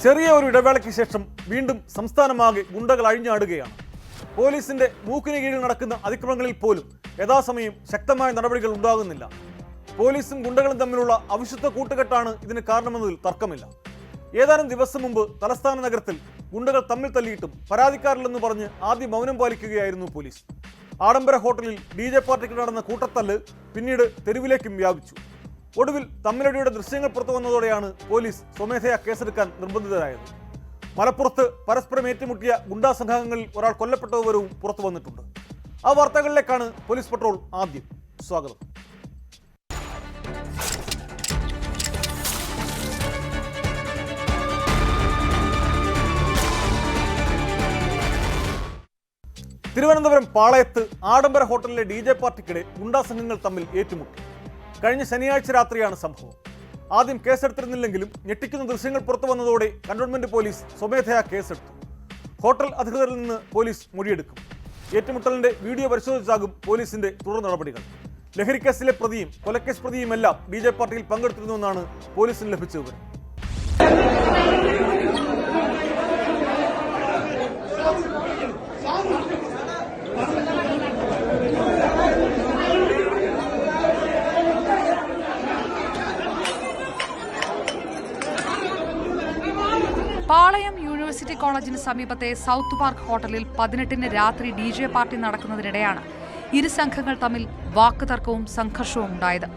ചെറിയ ഒരു ഇടവേളയ്ക്ക് ശേഷം വീണ്ടും സംസ്ഥാനമാകെ ഗുണ്ടകൾ അഴിഞ്ഞാടുകയാണ്. പോലീസിന്റെ മൂക്കിന് കീഴിൽ നടക്കുന്ന അതിക്രമങ്ങളിൽ പോലും യഥാസമയം ശക്തമായ നടപടികൾ ഉണ്ടാകുന്നില്ല. പോലീസും ഗുണ്ടകളും തമ്മിലുള്ള അവിശുദ്ധ കൂട്ടുകെട്ടാണ് ഇതിന് കാരണമെന്നതിൽ തർക്കമില്ല. ഏതാനും ദിവസം മുമ്പ് തലസ്ഥാന നഗരത്തിൽ ഗുണ്ടകൾ തമ്മിൽ തല്ലിയിട്ടും പരാതിക്കാരില്ലെന്ന് പറഞ്ഞ് ആദ്യം മൗനം പാലിക്കുകയായിരുന്നു പോലീസ്. ആഡംബര ഹോട്ടലിൽ DJ പാർട്ടിക്ക് നടന്ന കൂട്ടത്തല്ല് പിന്നീട് തെരുവിലേക്കും വ്യാപിച്ചു. ഒടുവിൽ തമ്മിലടിയുടെ ദൃശ്യങ്ങൾ പുറത്തു വന്നതോടെയാണ് പോലീസ് സ്വമേധയാ കേസെടുക്കാൻ നിർബന്ധിതരായത്. മലപ്പുറത്ത് പരസ്പരം ഏറ്റുമുട്ടിയ ഗുണ്ടാ സംഘങ്ങളിൽ ഒരാൾ കൊല്ലപ്പെട്ട വിവരവും പുറത്തു വന്നിട്ടുണ്ട്. ആ വാർത്തകളിലേക്കാണ് പോലീസ് പട്രോൾ ആദ്യം. സ്വാഗതം. തിരുവനന്തപുരം പാളയത്ത് ആഡംബര ഹോട്ടലിലെ DJ പാർട്ടിക്കിടെ ഗുണ്ടാ സംഘങ്ങൾ തമ്മിൽ ഏറ്റുമുട്ടി. കഴിഞ്ഞ ശനിയാഴ്ച രാത്രിയാണ് സംഭവം. ആദ്യം കേസെടുത്തിരുന്നില്ലെങ്കിലും ഞെട്ടിക്കുന്ന ദൃശ്യങ്ങൾ പുറത്തു വന്നതോടെ കന്റോൺമെന്റ് പോലീസ് സ്വമേധയാ കേസെടുത്തു. ഹോട്ടൽ അധികൃതരിൽ നിന്ന് പോലീസ് മൊഴിയെടുക്കും. ഏറ്റുമുട്ടലിന്റെ വീഡിയോ പരിശോധിച്ചാകും പോലീസിന്റെ തുടർ നടപടികൾ. ലഹരിക്കേസിലെ പ്രതിയും കൊലക്കേസ് പ്രതിയുമെല്ലാം DJ പാർട്ടിയിൽ പങ്കെടുത്തിരുന്നുവെന്നാണ് പോലീസിന് ലഭിച്ച വിവരം. പാളയം യൂണിവേഴ്സിറ്റി കോളേജിന് സമീപത്തെ സൗത്ത് പാർക്ക് ഹോട്ടലിൽ 18-ന് രാത്രി DJ പാർട്ടി നടക്കുന്നതിനിടെയാണ് ഇരു സംഘങ്ങൾ തമ്മിൽ വാക്കുതർക്കവും സംഘർഷവും ഉണ്ടായത്.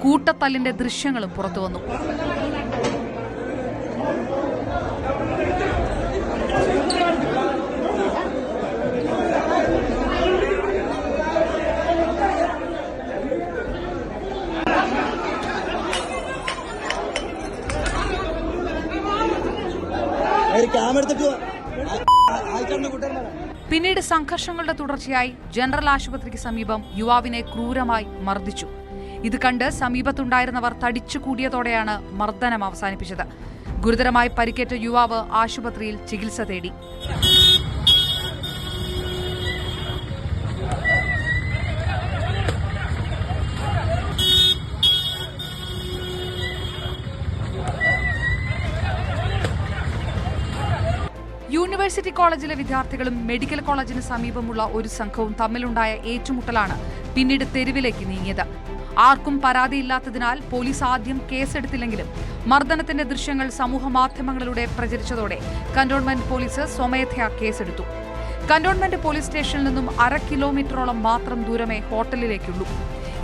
കൂട്ടത്തല്ലിന്റെ ദൃശ്യങ്ങളും പുറത്തുവന്നു. പിന്നീട് സംഘർഷങ്ങളുടെ തുടർച്ചയായി ജനറൽ ആശുപത്രിക്ക് സമീപം യുവാവിനെ ക്രൂരമായി മർദ്ദിച്ചു. ഇത് കണ്ട് സമീപത്തുണ്ടായിരുന്നവർ തടിച്ചുകൂടിയതോടെയാണ് മർദ്ദനം അവസാനിപ്പിച്ചത്. ഗുരുതരമായി പരിക്കേറ്റ യുവാവ് ആശുപത്രിയിൽ ചികിത്സ തേടി. യൂണിവേഴ്സിറ്റി കോളേജിലെ വിദ്യാർത്ഥികളും മെഡിക്കൽ കോളേജിന് സമീപമുള്ള ഒരു സംഘവും തമ്മിലുണ്ടായ ഏറ്റുമുട്ടലാണ് പിന്നീട് തെരുവിലേക്ക് നീങ്ങിയത്. ആർക്കും പരാതിയില്ലാത്തതിനാൽ പോലീസ് ആദ്യം കേസെടുത്തില്ലെങ്കിലും മർദ്ദനത്തിന്റെ ദൃശ്യങ്ങൾ സമൂഹ മാധ്യമങ്ങളിലൂടെ പ്രചരിച്ചതോടെ കന്റോൺമെന്റ് പോലീസ് സ്വമേധയാ കേസെടുത്തു. കന്റോൺമെന്റ് പോലീസ് സ്റ്റേഷനിൽ നിന്നും 1/2 കിലോമീറ്ററോളം മാത്രം ദൂരമേ ഹോട്ടലിലേക്കുള്ളൂ.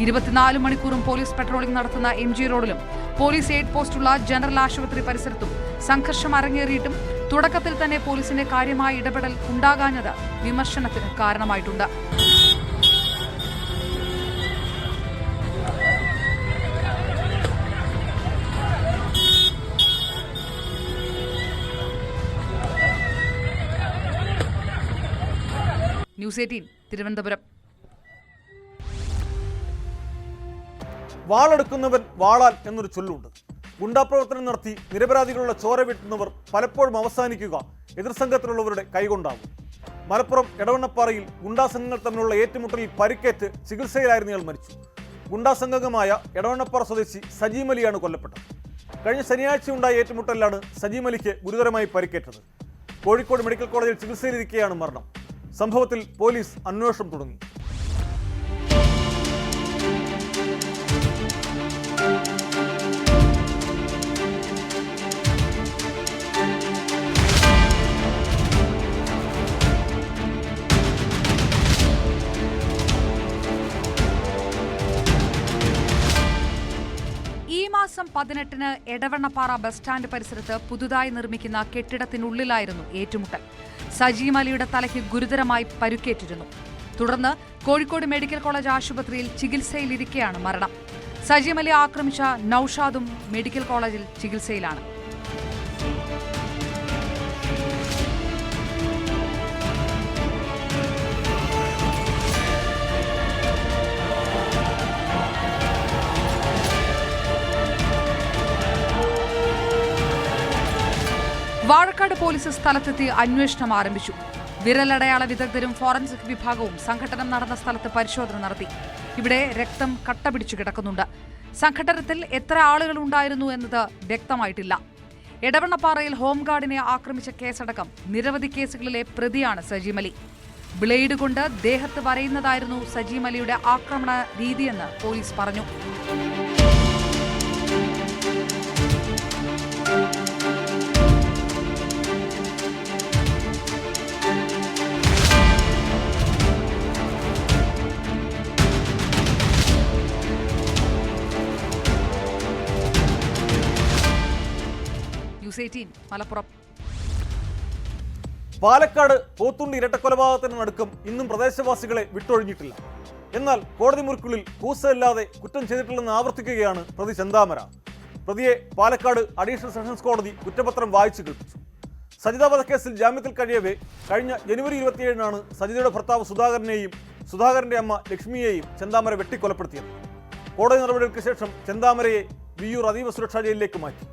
24 മണിക്കൂറും പോലീസ് പെട്രോളിംഗ് നടത്തുന്ന MG റോഡിലും പോലീസ് എയ്ഡ് പോസ്റ്റുള്ള ജനറൽ ആശുപത്രി പരിസരത്തും സംഘർഷം അരങ്ങേറിയിട്ടും തുടക്കത്തിൽ തന്നെ പോലീസിന്റെ കാര്യമായ ഇടപെടൽ ഉണ്ടാകാഞ്ഞത് വിമർശനത്തിന് കാരണമായിട്ടുണ്ട്. ന്യൂസ് 18 തിരുവനന്തപുരം. വാളെടുക്കുന്നവൻ വാളാൽ എന്നൊരു ചൊല്ലുണ്ട്. ഗുണ്ടാപ്രവർത്തനം നടത്തി നിരപരാധികളുള്ള ചോര വെട്ടുന്നവർ പലപ്പോഴും അവസാനിക്കുക എതിർസംഘത്തിലുള്ളവരുടെ കൈകൊണ്ടാകും. മലപ്പുറം എടവണ്ണപ്പാറയിൽ ഗുണ്ടാസംഘങ്ങൾ തമ്മിലുള്ള ഏറ്റുമുട്ടലിൽ പരിക്കേറ്റ് ചികിത്സയിലായിരുന്നയാൾ മരിച്ചു. ഗുണ്ടാസംഘമായ എടവണ്ണപ്പാറ സ്വദേശി സജീം അലിയാണ് കൊല്ലപ്പെട്ടത്. കഴിഞ്ഞ ശനിയാഴ്ച ഉണ്ടായ ഏറ്റുമുട്ടലിലാണ് സജീം അലിക്ക് ഗുരുതരമായി പരിക്കേറ്റത്. കോഴിക്കോട് മെഡിക്കൽ കോളേജിൽ ചികിത്സയിലിരിക്കെയാണ് മരണം. സംഭവത്തിൽ പോലീസ് അന്വേഷണം തുടങ്ങി. ഈ മാസം 18-ന് എടവണ്ണപ്പാറ ബസ് സ്റ്റാൻഡ് പരിസരത്ത് പുതുതായി നിർമ്മിക്കുന്ന കെട്ടിടത്തിനുള്ളിലായിരുന്നു ഏറ്റുമുട്ടൽ. സജീം അലിയുടെ തലയ്ക്ക് ഗുരുതരമായി പരുക്കേറ്റിരുന്നു. തുടർന്ന് കോഴിക്കോട് മെഡിക്കൽ കോളേജ് ആശുപത്രിയിൽ ചികിത്സയിലിരിക്കെയാണ് മരണം. സജീം അലി ആക്രമിച്ച നൌഷാദും മെഡിക്കൽ കോളേജിൽ ചികിത്സയിലാണ്. വാഴക്കാട് പോലീസ് സ്ഥലത്തെത്തി അന്വേഷണം ആരംഭിച്ചു. വിരലടയാള വിദഗ്ധരും ഫോറൻസിക് വിഭാഗവും സംഘട്ടനം നടന്ന സ്ഥലത്ത് പരിശോധന നടത്തി. ഇവിടെ രക്തം കട്ടപിടിച്ചു കിടക്കുന്നുണ്ട്. സംഘട്ടനത്തിൽ എത്ര ആളുകൾ ഉണ്ടായിരുന്നു എന്നത് വ്യക്തമായിട്ടില്ല. എടവണ്ണപ്പാറയിൽ ഹോംഗാർഡിനെ ആക്രമിച്ച കേസടക്കം നിരവധി കേസുകളിലെ പ്രതിയാണ് സജീമലി. ബ്ലേഡ് കൊണ്ട് ദേഹത്ത് വരയുന്നതായിരുന്നു സജീമലിയുടെ ആക്രമണ രീതിയെന്ന് പോലീസ് പറഞ്ഞു. മലപ്പുറം. പാലക്കാട് പോത്തുണ്ടി ഇരട്ടക്കൊലപാതകത്തിന് നടുക്കം ഇന്നും പ്രദേശവാസികളെ വിട്ടൊഴിഞ്ഞിട്ടില്ല. എന്നാൽ കോടതി മുറിക്കുള്ളിൽ കൂസയില്ലാതെ കുറ്റം ചെയ്തിട്ടില്ലെന്ന് ആവർത്തിക്കുകയാണ് പ്രതി ചെന്താമര. പ്രതിയെ പാലക്കാട് അഡീഷണൽ സെഷൻസ് കോടതി കുറ്റപത്രം വായിച്ചു കേൾപ്പിച്ചു. സജിത വധക്കേസിൽ ജാമ്യത്തിൽ കഴിയവേ കഴിഞ്ഞ ജനുവരി 27-നാണ് സജിതയുടെ ഭർത്താവ് സുധാകരനെയും സുധാകരന്റെ അമ്മ ലക്ഷ്മിയെയും ചെന്താമര വെട്ടിക്കൊലപ്പെടുത്തിയത്. കോടതി നടപടികൾക്ക് ശേഷം ചെന്താമരയെ വിയ്യൂർ അതീവ സുരക്ഷാ ജയിലിലേക്ക് മാറ്റി.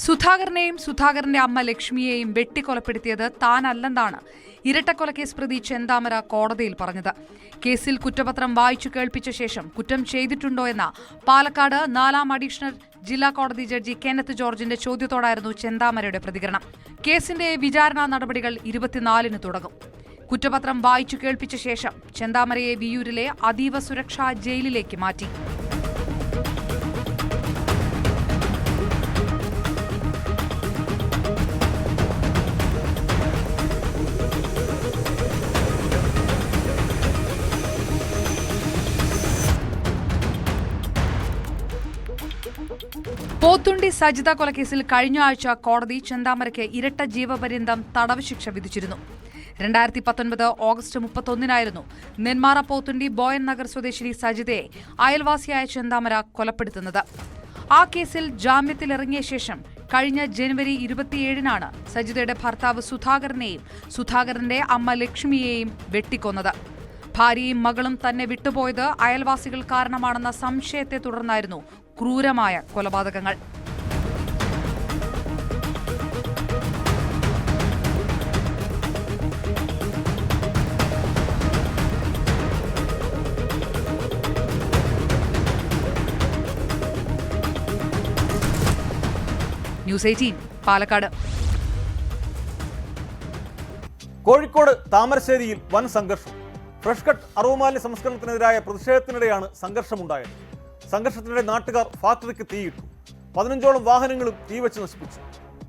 സുധാകരനെയും സുധാകരന്റെ അമ്മ ലക്ഷ്മിയെയും വെട്ടിക്കൊലപ്പെടുത്തിയത് താനല്ലെന്നാണ് ഇരട്ടക്കൊലക്കേസ് പ്രതി ചെന്താമര കോടതിയിൽ പറഞ്ഞത്. കേസിൽ കുറ്റപത്രം വായിച്ചു കേൾപ്പിച്ച ശേഷം കുറ്റം ചെയ്തിട്ടുണ്ടോ എന്ന പാലക്കാട് 4ാം അഡീഷണൽ ജില്ലാ കോടതി ജഡ്ജി കെന്നത്ത് ജോർജിന്റെ ചോദ്യത്തോടായിരുന്നു ചെന്താമരയുടെ പ്രതികരണം. കേസിന്റെ വിചാരണ നടപടികൾ 24-ന് തുടങ്ങും. കുറ്റപത്രം വായിച്ചു കേൾപ്പിച്ച ശേഷം ചെന്താമരയെ വിയ്യൂരിലെ അതീവ സുരക്ഷാ ജയിലിലേക്ക് മാറ്റി. പോത്തുണ്ടി സജിത കൊലക്കേസിൽ കഴിഞ്ഞ ആഴ്ച കോടതി ചെന്താമരയ്ക്ക് ഇരട്ട ജീവപര്യന്തം തടവ് ശിക്ഷ വിധിച്ചിരുന്നു. 2019 ഓഗസ്റ്റ് 31-നായിരുന്നു നെന്മാറ പോത്തുണ്ടി ബോയൻ നഗർ സ്വദേശിനി സജിതയെ അയൽവാസിയായ ചെന്താമര കൊലപ്പെടുത്തുന്നത്. ആ കേസിൽ ജാമ്യത്തിലിറങ്ങിയ ശേഷം കഴിഞ്ഞ ജനുവരി 27-നാണ് സജിതയുടെ ഭർത്താവ് സുധാകരനെയും സുധാകരന്റെ അമ്മ ലക്ഷ്മിയെയും വെട്ടിക്കൊന്നത്. ഭാര്യയും മകളും തന്നെ വിട്ടുപോയത് അയൽവാസികൾ കാരണമാണെന്ന സംശയത്തെ തുടർന്നായിരുന്നു ക്രൂരമായ കൊലപാതകങ്ങൾ. ന്യൂസ് 18 പാലക്കാട്. കോഴിക്കോട് താമരശ്ശേരിയിൽ വൻ സംഘർഷം. Fresh cut അറവുമാലിന്യ സംസ്കരണത്തിനെതിരായ പ്രതിഷേധത്തിനിടെയാണ് സംഘർഷമുണ്ടായത്. സംഘർഷത്തിനിടെ നാട്ടുകാർ ഫാക്ടറിക്ക് തീയിട്ടു. 15ഓളം വാഹനങ്ങളും തീവച്ച് നശിപ്പിച്ചു.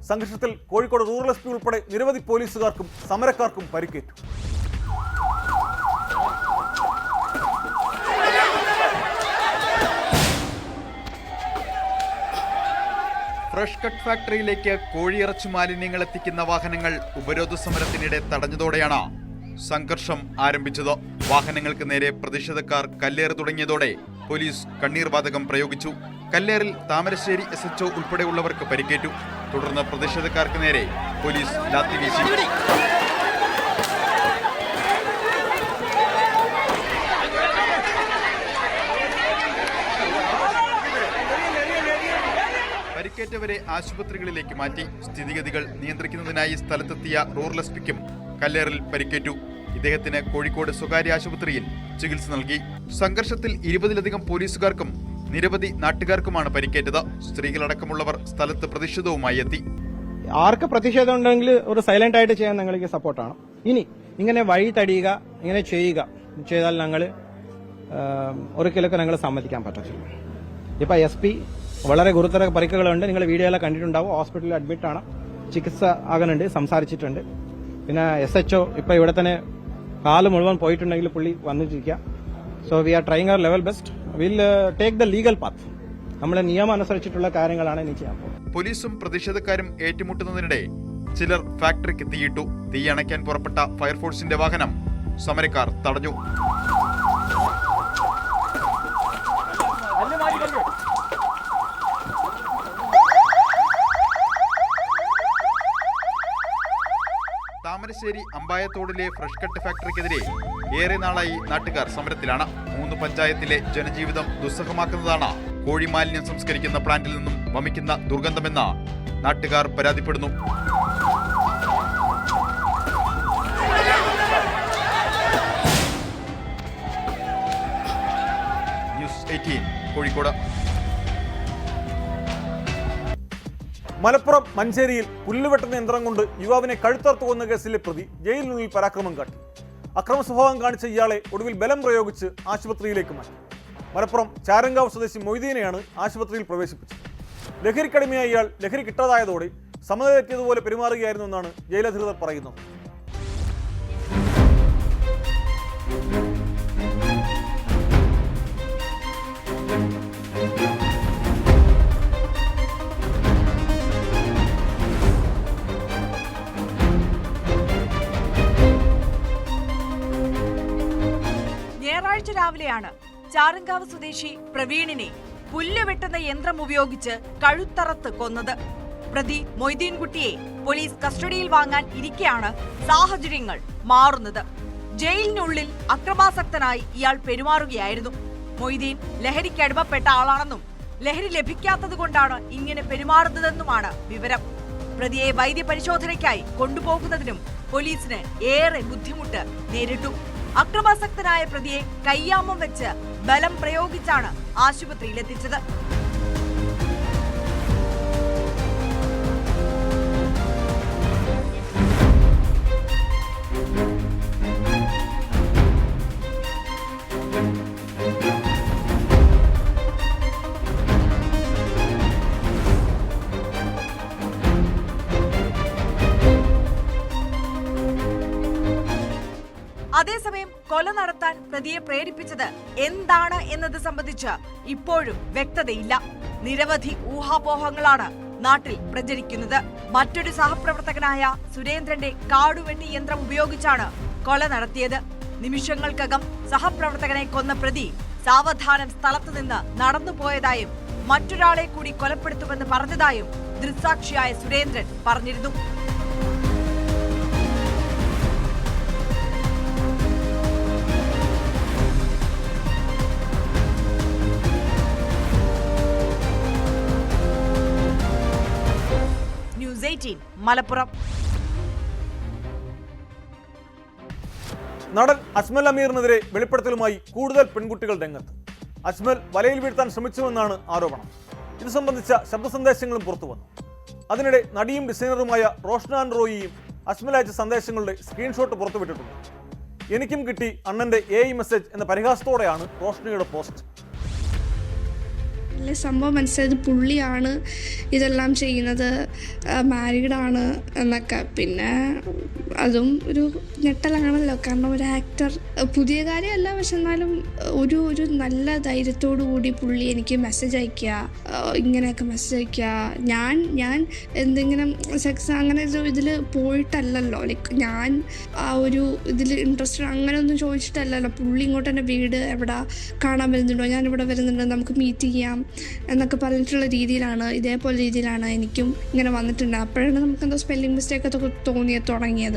സംഘർഷത്തിൽ കോഴിക്കോട് റൂറൽ എസ് പി ഉൾപ്പെടെ നിരവധി പോലീസുകാർക്കും സമരക്കാർക്കും പരിക്കേറ്റു. ഫ്രഷ് കട്ട് ഫാക്ടറിയിലേക്ക് കോഴിയിറച്ചി മാലിന്യങ്ങൾ എത്തിക്കുന്ന വാഹനങ്ങൾ ഉപരോധ സമരത്തിനിടെ തടഞ്ഞതോടെയാണ് സംഘർഷം ആരംഭിച്ചത്. വാഹനങ്ങൾക്ക് നേരെ പ്രതിഷേധക്കാർ കല്ലേറ് തുടങ്ങിയതോടെ പോലീസ് കണ്ണീർ വാതകം പ്രയോഗിച്ചു. കല്ലേറിൽ താമരശ്ശേരി SHO ഉൾപ്പെടെയുള്ളവർക്ക് പരിക്കേറ്റു. തുടർന്ന് പ്രതിഷേധക്കാർക്ക് നേരെ പോലീസ് ലാത്തി വീശി. പരിക്കേറ്റവരെ ആശുപത്രികളിലേക്ക് മാറ്റി. സ്ഥിതിഗതികൾ നിയന്ത്രിക്കുന്നതിനായി സ്ഥലത്തെത്തിയ റൂറൽ എസ് പിക്കും കല്ലേറിൽ പരിക്കേറ്റു. ഇദ്ദേഹത്തിന് കോഴിക്കോട് സ്വകാര്യ ആശുപത്രിയിൽ ചികിത്സ നൽകി. സംഘർഷത്തിൽ 20-ലധികം പോലീസുകാർക്കും നിരവധി നാട്ടുകാർക്കുമാണ് പരിക്കേറ്റത്. സ്ത്രീകളടക്കമുള്ളവർ സ്ഥലത്ത് പ്രതിഷേധവുമായി എത്തി. ആർക്ക് പ്രതിഷേധം ഉണ്ടെങ്കിൽ ഒരു സൈലന്റ് ആയിട്ട് ചെയ്യാൻ ഞങ്ങൾക്ക് സപ്പോർട്ടാണ്. ഇനി ഇങ്ങനെ വഴി തടിയുക, ഇങ്ങനെ ചെയ്താൽ ഞങ്ങൾ ഒരിക്കലൊക്കെ ഞങ്ങൾ സമ്മതിക്കാൻ പറ്റത്തില്ല. ഇപ്പൊ SP വളരെ ഗുരുതര പരിക്കുകളുണ്ട്. നിങ്ങൾ വീഡിയോ എല്ലാം കണ്ടിട്ടുണ്ടാവും. ഹോസ്പിറ്റലിൽ അഡ്മിറ്റ് ആണ്, ചികിത്സ ആകുന്നുണ്ട്, സംസാരിച്ചിട്ടുണ്ട്. പിന്നെ SHO ഇപ്പൊ ഇവിടെ തന്നെ കാല് മുഴുവൻ പോയിട്ടുണ്ടെങ്കിൽ പുള്ളി വന്നിട്ടിരിക്കുക. So we are trying our level best. Will take the legal path. നമ്മളെ നിയമം അനുസരിച്ചിട്ടുള്ള കാര്യങ്ങളാണ് ഇനി ചെയ്യാൻ പോകുന്നത്. പോലീസും പ്രതിഷേധക്കാരും ഏറ്റുമുട്ടുന്നതിനിടെ ചിലർ ഫാക്ടറിക്ക് തീയിട്ടു. തീയണയ്ക്കാൻ പുറപ്പെട്ട ഫയർഫോഴ്സിന്റെ വാഹനം സമരക്കാർ തടഞ്ഞു. താമരശ്ശേരി അമ്പായത്തോടിലെ ഫ്രഷ് കട്ട് ഫാക്ടറിക്കെതിരെ ഏറെ നാളായി നാട്ടുകാർ സമരത്തിലാണ്. 3 പഞ്ചായത്തിലെ ജനജീവിതം ദുസ്സഹമാക്കുന്നതാണ് കോഴി മാലിന്യം സംസ്കരിക്കുന്ന പ്ലാന്റിൽ നിന്നും വമിക്കുന്ന ദുർഗന്ധമെന്ന് നാട്ടുകാർ പരാതിപ്പെടുന്നു. News18 കോഴിക്കോട്. മലപ്പുറം മഞ്ചേരിയിൽ പുല്ലുവെട്ടുന്ന യന്ത്രം കൊണ്ട് യുവാവിനെ കഴുത്തറുത്തു കൊന്ന കേസിലെ പ്രതി ജയിലിനുള്ളിൽ പരാക്രമം കാട്ടി. അക്രമ സ്വഭാവം കാണിച്ച ഇയാളെ ഒടുവിൽ ബലം പ്രയോഗിച്ച് ആശുപത്രിയിലേക്ക് മാറ്റി. മലപ്പുറം ചാരങ്കാവ് സ്വദേശി മൊയ്തീനെയാണ് ആശുപത്രിയിൽ പ്രവേശിപ്പിച്ചത്. ലഹരിക്കടിമയായ ഇയാൾ ലഹരി കിട്ടാതായതോടെ സമനില തെറ്റിയതുപോലെ പെരുമാറുകയായിരുന്നു എന്നാണ് ജയിലധികൃതർ പറയുന്നത്. ഞായറാഴ്ച രാവിലെയാണ് ചാരങ്കാവ് സ്വദേശി പ്രവീണിനെ പുല്ല് വെട്ടുന്ന യന്ത്രം ഉപയോഗിച്ച് കഴുത്തറത്ത് കൊന്നത്. പ്രതി മൊയ്തീൻകുട്ടിയെ പോലീസ് കസ്റ്റഡിയിൽ വാങ്ങാൻ ഇരിക്കെയാണ് സാഹചര്യങ്ങൾ മാറുന്നത്. ജയിലിനുള്ളിൽ അക്രമാസക്തനായി ഇയാൾ പെരുമാറുകയായിരുന്നു. മൊയ്തീൻ ലഹരിക്ക് അടിമപ്പെട്ട ആളാണെന്നും ലഹരി ലഭിക്കാത്തതുകൊണ്ടാണ് ഇങ്ങനെ പെരുമാറുന്നതെന്നുമാണ് വിവരം. പ്രതിയെ വൈദ്യപരിശോധനയ്ക്കായി കൊണ്ടുപോകുന്നതിനും പോലീസിന് ഏറെ ബുദ്ധിമുട്ട് നേരിട്ടു. അക്രമാസക്തനായ പ്രതിയെ കയ്യാമം വെച്ച് ബലം പ്രയോഗിച്ചാണ് ആശുപത്രിയിലെത്തിച്ചത്. അതേസമയം കൊല നടത്താൻ പ്രതിയെ പ്രേരിപ്പിച്ചത് എന്താണ് എന്നത് സംബന്ധിച്ച് ഇപ്പോഴും വ്യക്തതയില്ല. നിരവധി ഊഹാപോഹങ്ങളാണ് നാട്ടിൽ പ്രചരിക്കുന്നത്. മറ്റൊരു സഹപ്രവർത്തകനായ സുരേന്ദ്രന്റെ കാടുവെട്ടി യന്ത്രം ഉപയോഗിച്ചാണ് കൊല നടത്തിയത്. നിമിഷങ്ങൾക്കകം സഹപ്രവർത്തകനെ കൊന്ന പ്രതി സാവധാനം സ്ഥലത്തു നിന്ന് നടന്നുപോയതായും മറ്റൊരാളെ കൂടി കൊലപ്പെടുത്തുമെന്ന് പറഞ്ഞതായും ദൃക്സാക്ഷിയായ സുരേന്ദ്രൻ പറഞ്ഞിരുന്നു. News18 മലപ്പുറം. നടൻ അജ്മൽ അമീറിനെതിരെ വെളിപ്പെടുത്തലുമായി കൂടുതൽ പെൺകുട്ടികൾ രംഗത്ത്. അജ്മൽ വലയിൽ വീഴ്ത്താൻ ശ്രമിച്ചുവെന്നാണ് ആരോപണം. ഇത് സംബന്ധിച്ച ശബ്ദ സന്ദേശങ്ങളും പുറത്തുവന്നു. അതിനിടെ നടിയും ഡിസൈനറുമായ റോഷ്ന റോയിയും അജ്മൽ അയച്ച സന്ദേശങ്ങളുടെ സ്ക്രീൻഷോട്ട് പുറത്തുവിട്ടിട്ടുണ്ട്. എനിക്കും കിട്ടി അണ്ണന്റെ AI മെസ്സേജ് എന്ന പരിഹാസത്തോടെയാണ് റോഷ്നയുടെ പോസ്റ്റ്. സംഭവം മനസ്സിലായത് പുള്ളിയാണ് ഇതെല്ലാം ചെയ്യുന്നത്, മാരീഡാണ് എന്നൊക്കെ. പിന്നെ അതും ഒരു ഞെട്ടലാണല്ലോ, കാരണം ഒരു ആക്ടർ. പുതിയ കാര്യമല്ല, പക്ഷെ എന്നാലും ഒരു നല്ല ധൈര്യത്തോടു കൂടി പുള്ളി എനിക്ക് മെസ്സേജ് അയക്കുക, ഇങ്ങനെയൊക്കെ മെസ്സേജ് അയക്കുക. ഞാൻ എന്തെങ്കിലും സെക്സ് അങ്ങനെ ഒരു ഇതിൽ പോയിട്ടല്ലല്ലോ, ലൈക്ക് ഞാൻ ആ ഒരു ഇതിൽ ഇൻട്രസ്റ്റഡ് അങ്ങനെയൊന്നും ചോദിച്ചിട്ടല്ലല്ലോ. പുള്ളി ഇങ്ങോട്ട് എൻ്റെ വീട് എവിടെ കാണാൻ വരുന്നുണ്ടോ, ഞാനിവിടെ വരുന്നുണ്ട്, നമുക്ക് മീറ്റ് ചെയ്യാം എന്നൊക്കെ പറഞ്ഞിട്ടുള്ള രീതിയിലാണ്, ഇതേപോലെ രീതിയിലാണ് എനിക്കും ഇങ്ങനെ വന്നിട്ടുണ്ട്. അപ്പോഴാണ് നമുക്ക് എന്തോ സ്പെല്ലിംഗ് മിസ്റ്റേക്ക് ഒക്കെ തുടങ്ങിയത്.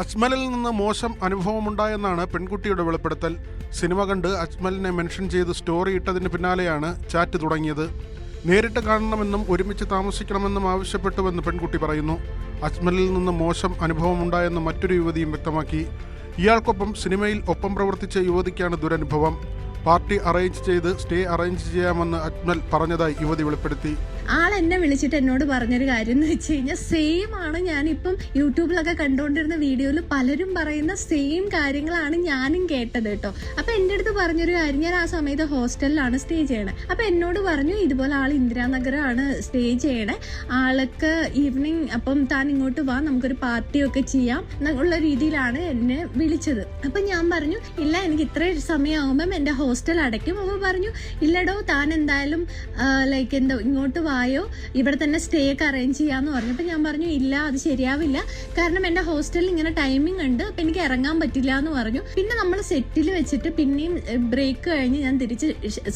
അജ്മലിൽ നിന്ന് മോശം അനുഭവമുണ്ടായെന്നാണ് പെൺകുട്ടിയുടെ വെളിപ്പെടുത്തൽ. സിനിമ കണ്ട് അജ്മലിനെ മെൻഷൻ ചെയ്ത് സ്റ്റോറി ഇട്ടതിന് പിന്നാലെയാണ് ചാറ്റ് തുടങ്ങിയത്. നേരിട്ട് കാണണമെന്നും ഒരുമിച്ച് താമസിക്കണമെന്നും ആവശ്യപ്പെട്ടുവെന്ന് പെൺകുട്ടി പറയുന്നു. അജ്മലിൽ നിന്ന് മോശം അനുഭവമുണ്ടായെന്ന് മറ്റൊരു യുവതിയും വ്യക്തമാക്കി. ഇയാൾക്കൊപ്പം സിനിമയിൽ ഒപ്പം പ്രവർത്തിച്ച യുവതിക്കാണ് ദുരനുഭവം. പാർട്ടി അറേഞ്ച് ചെയ്ത് സ്റ്റേ അറേഞ്ച് ചെയ്യാമെന്ന് അജ്മൽ പറഞ്ഞതായി യുവതി വെളിപ്പെടുത്തി. ആൾ എന്നെ വിളിച്ചിട്ട് എന്നോട് പറഞ്ഞൊരു കാര്യം എന്ന് വെച്ച് കഴിഞ്ഞാൽ സെയിം ആണ്. ഞാനിപ്പം യൂട്യൂബിലൊക്കെ കണ്ടുകൊണ്ടിരുന്ന വീഡിയോയിൽ പലരും പറയുന്ന സെയിം കാര്യങ്ങളാണ് ഞാനും കേട്ടത് കേട്ടോ. അപ്പം എൻ്റെ അടുത്ത് പറഞ്ഞൊരു കാര്യം, ഞാൻ ആ സമയത്ത് ഹോസ്റ്റലിലാണ് സ്റ്റേ ചെയ്യണേ. അപ്പം എന്നോട് പറഞ്ഞു ഇതുപോലെ ആൾ ഇന്ദിരാനഗറാണ് സ്റ്റേ ചെയ്യണേ, ആൾക്ക് ഈവനിങ് അപ്പം താൻ ഇങ്ങോട്ട് വാ, നമുക്കൊരു പാർട്ടിയൊക്കെ ചെയ്യാം എന്നുള്ള രീതിയിലാണ് എന്നെ വിളിച്ചത്. അപ്പം ഞാൻ പറഞ്ഞു ഇല്ല, എനിക്ക് ഇത്ര സമയമാകുമ്പം എൻ്റെ ഹോസ്റ്റൽ അടയ്ക്കും. അപ്പോൾ പറഞ്ഞു ഇല്ലടോ, താൻ എന്തായാലും ലൈക്ക് എന്താ ഇങ്ങോട്ട് വായോ, ഇവിടെ തന്നെ സ്റ്റേ ഒക്കെ അറേഞ്ച് ചെയ്യാന്ന് പറഞ്ഞു. അപ്പം ഞാൻ പറഞ്ഞു ഇല്ല, അത് ശരിയാവില്ല, കാരണം എൻ്റെ ഹോസ്റ്റലിൽ ഇങ്ങനെ ടൈമിംഗ് ഉണ്ട്, അപ്പം എനിക്ക് ഇറങ്ങാൻ പറ്റില്ല എന്ന് പറഞ്ഞു. പിന്നെ നമ്മൾ സെറ്റിൽ വെച്ചിട്ട് പിന്നെയും ബ്രേക്ക് കഴിഞ്ഞ് ഞാൻ തിരിച്ച്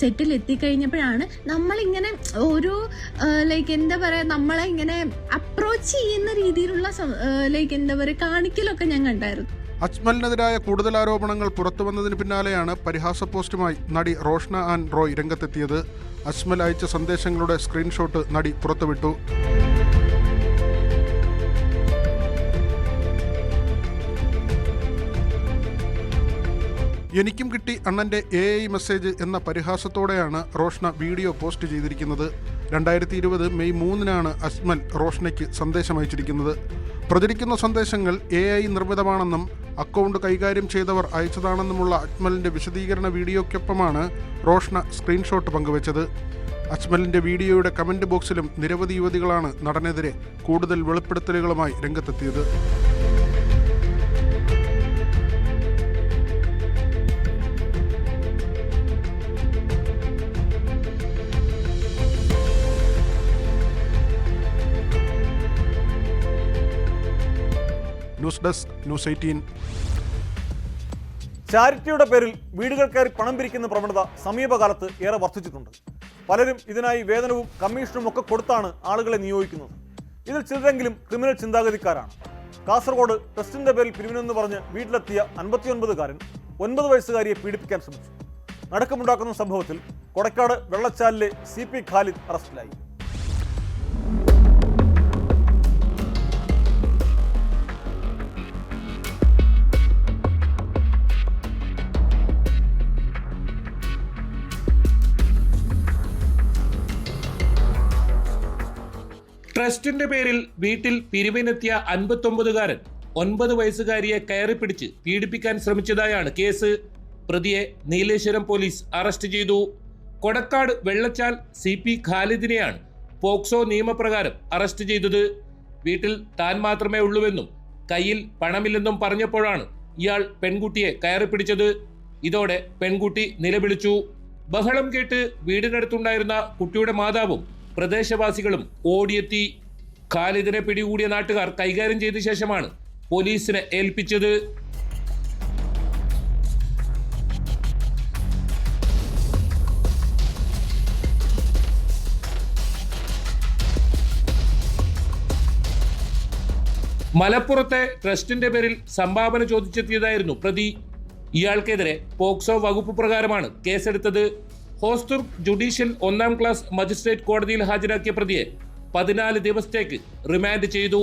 സെറ്റിൽ എത്തിക്കഴിഞ്ഞപ്പോഴാണ് നമ്മളിങ്ങനെ ഓരോ ലൈക്ക് എന്താ പറയുക, നമ്മളെ ഇങ്ങനെ അപ്രോച്ച് ചെയ്യുന്ന രീതിയിലുള്ള ലൈക്ക് എന്താ പറയുക കാണിക്കലൊക്കെ ഞാൻ കണ്ടായിരുന്നു. അജ്മലിനെതിരായ കൂടുതൽ ആരോപണങ്ങൾ പുറത്തുവന്നതിന് പിന്നാലെയാണ് പരിഹാസ പോസ്റ്റുമായി നടി റോഷ്ന റോയ് രംഗത്തെത്തിയത്. അജ്മൽ അയച്ച സന്ദേശങ്ങളുടെ സ്ക്രീൻഷോട്ട് നടി പുറത്തുവിട്ടു. എനിക്കും കിട്ടി അണ്ണൻ്റെ AI മെസ്സേജ് എന്ന പരിഹാസത്തോടെയാണ് റോഷ്ന വീഡിയോ പോസ്റ്റ് ചെയ്തിരിക്കുന്നത്. 2020 മെയ് 3-നാണ് അജ്മൽ റോഷ്നയ്ക്ക് സന്ദേശം അയച്ചിരിക്കുന്നത്. പ്രചരിക്കുന്ന സന്ദേശങ്ങൾ AI നിർമ്മിതമാണെന്നും അക്കൗണ്ട് കൈകാര്യം ചെയ്തവർ അയച്ചതാണെന്നുമുള്ള അജ്മലിൻ്റെ വിശദീകരണ വീഡിയോയ്ക്കൊപ്പമാണ് റോഷ്ന സ്ക്രീൻഷോട്ട് പങ്കുവച്ചത്. അജ്മലിൻ്റെ വീഡിയോയുടെ കമൻറ്റ് ബോക്സിലും നിരവധി യുവതികളാണ് നടനെതിരെ കൂടുതൽ വെളിപ്പെടുത്തലുകളുമായി രംഗത്തെത്തിയത്. News desk news 18. ചാരിറ്റിയുടെ പേരിൽ വീടുകൾ കയറി പണം പിരിക്കുന്ന പ്രവണത സമീപകാലത്ത് ഏറെ വർദ്ധിച്ചിട്ടുണ്ട്. പലരും ഇതിനായി വേതനവും കമ്മീഷനും ഒക്കെ കൊടുത്താണ് ആളുകളെ നിയോഗിക്കുന്നത്. ഇതിൽ ചിലരെങ്കിലും ക്രിമിനൽ ചിന്താഗതിക്കാരാണ്. കാസർഗോഡ് ടെസ്റ്റിന്റെ പേരിൽ പിരിവിനെന്ന് പറഞ്ഞ് വീട്ടിലെത്തിയ 59-കാരൻ 9 വയസ്സുകാരിയെ പീഡിപ്പിക്കാൻ ശ്രമിച്ചു. നടുക്കമുണ്ടാക്കുന്ന സംഭവത്തിൽ കൊടക്കാട് വെള്ളച്ചാലിലെ CP ഖാലിദ് അറസ്റ്റിലായി. ട്രസ്റ്റിന്റെ പേരിൽ വീട്ടിൽ പിരിവിനെത്തിയ 59-കാരൻ 9 വയസ്സുകാരിയെ കയറിപ്പിടിച്ച് പീഡിപ്പിക്കാൻ ശ്രമിച്ചതായാണ് കേസ്. പ്രതിയെ നീലേശ്വരം പോലീസ് അറസ്റ്റ് ചെയ്തു. കൊടക്കാട് വെള്ളച്ചാൽ CP ഖാലിദിനെയാണ് പോക്സോ നിയമപ്രകാരം അറസ്റ്റ് ചെയ്തത്. വീട്ടിൽ താൻ മാത്രമേ ഉള്ളൂവെന്നും കയ്യിൽ പണമില്ലെന്നും പറഞ്ഞപ്പോഴാണ് ഇയാൾ പെൺകുട്ടിയെ കയറിപ്പിടിച്ചത്. ഇതോടെ പെൺകുട്ടി നിലവിളിച്ചു. ബഹളം കേട്ട് വീടിനടുത്തുണ്ടായിരുന്ന കുട്ടിയുടെ മാതാവും പ്രദേശവാസികളും ഓടിയെത്തി. ഖാലിദിനെ പിടികൂടിയ നാട്ടുകാർ കൈകാര്യം ചെയ്ത ശേഷമാണ് പോലീസിനെ ഏൽപ്പിച്ചത്. മലപ്പുറത്തെ ട്രസ്റ്റിന്റെ പേരിൽ സംഭാവന ചോദിച്ചെത്തിയതായിരുന്നു പ്രതി. ഇയാൾക്കെതിരെ പോക്സോ വകുപ്പ് പ്രകാരമാണ് കേസെടുത്തത്. ഹോസ്ദുർ ജുഡീഷ്യൽ 1-ാം ക്ലാസ് മജിസ്ട്രേറ്റ് കോടതിയിൽ ഹാജരാക്കിയ പ്രതിയെ 14 ദിവസത്തേക്ക് റിമാൻഡ് ചെയ്തു.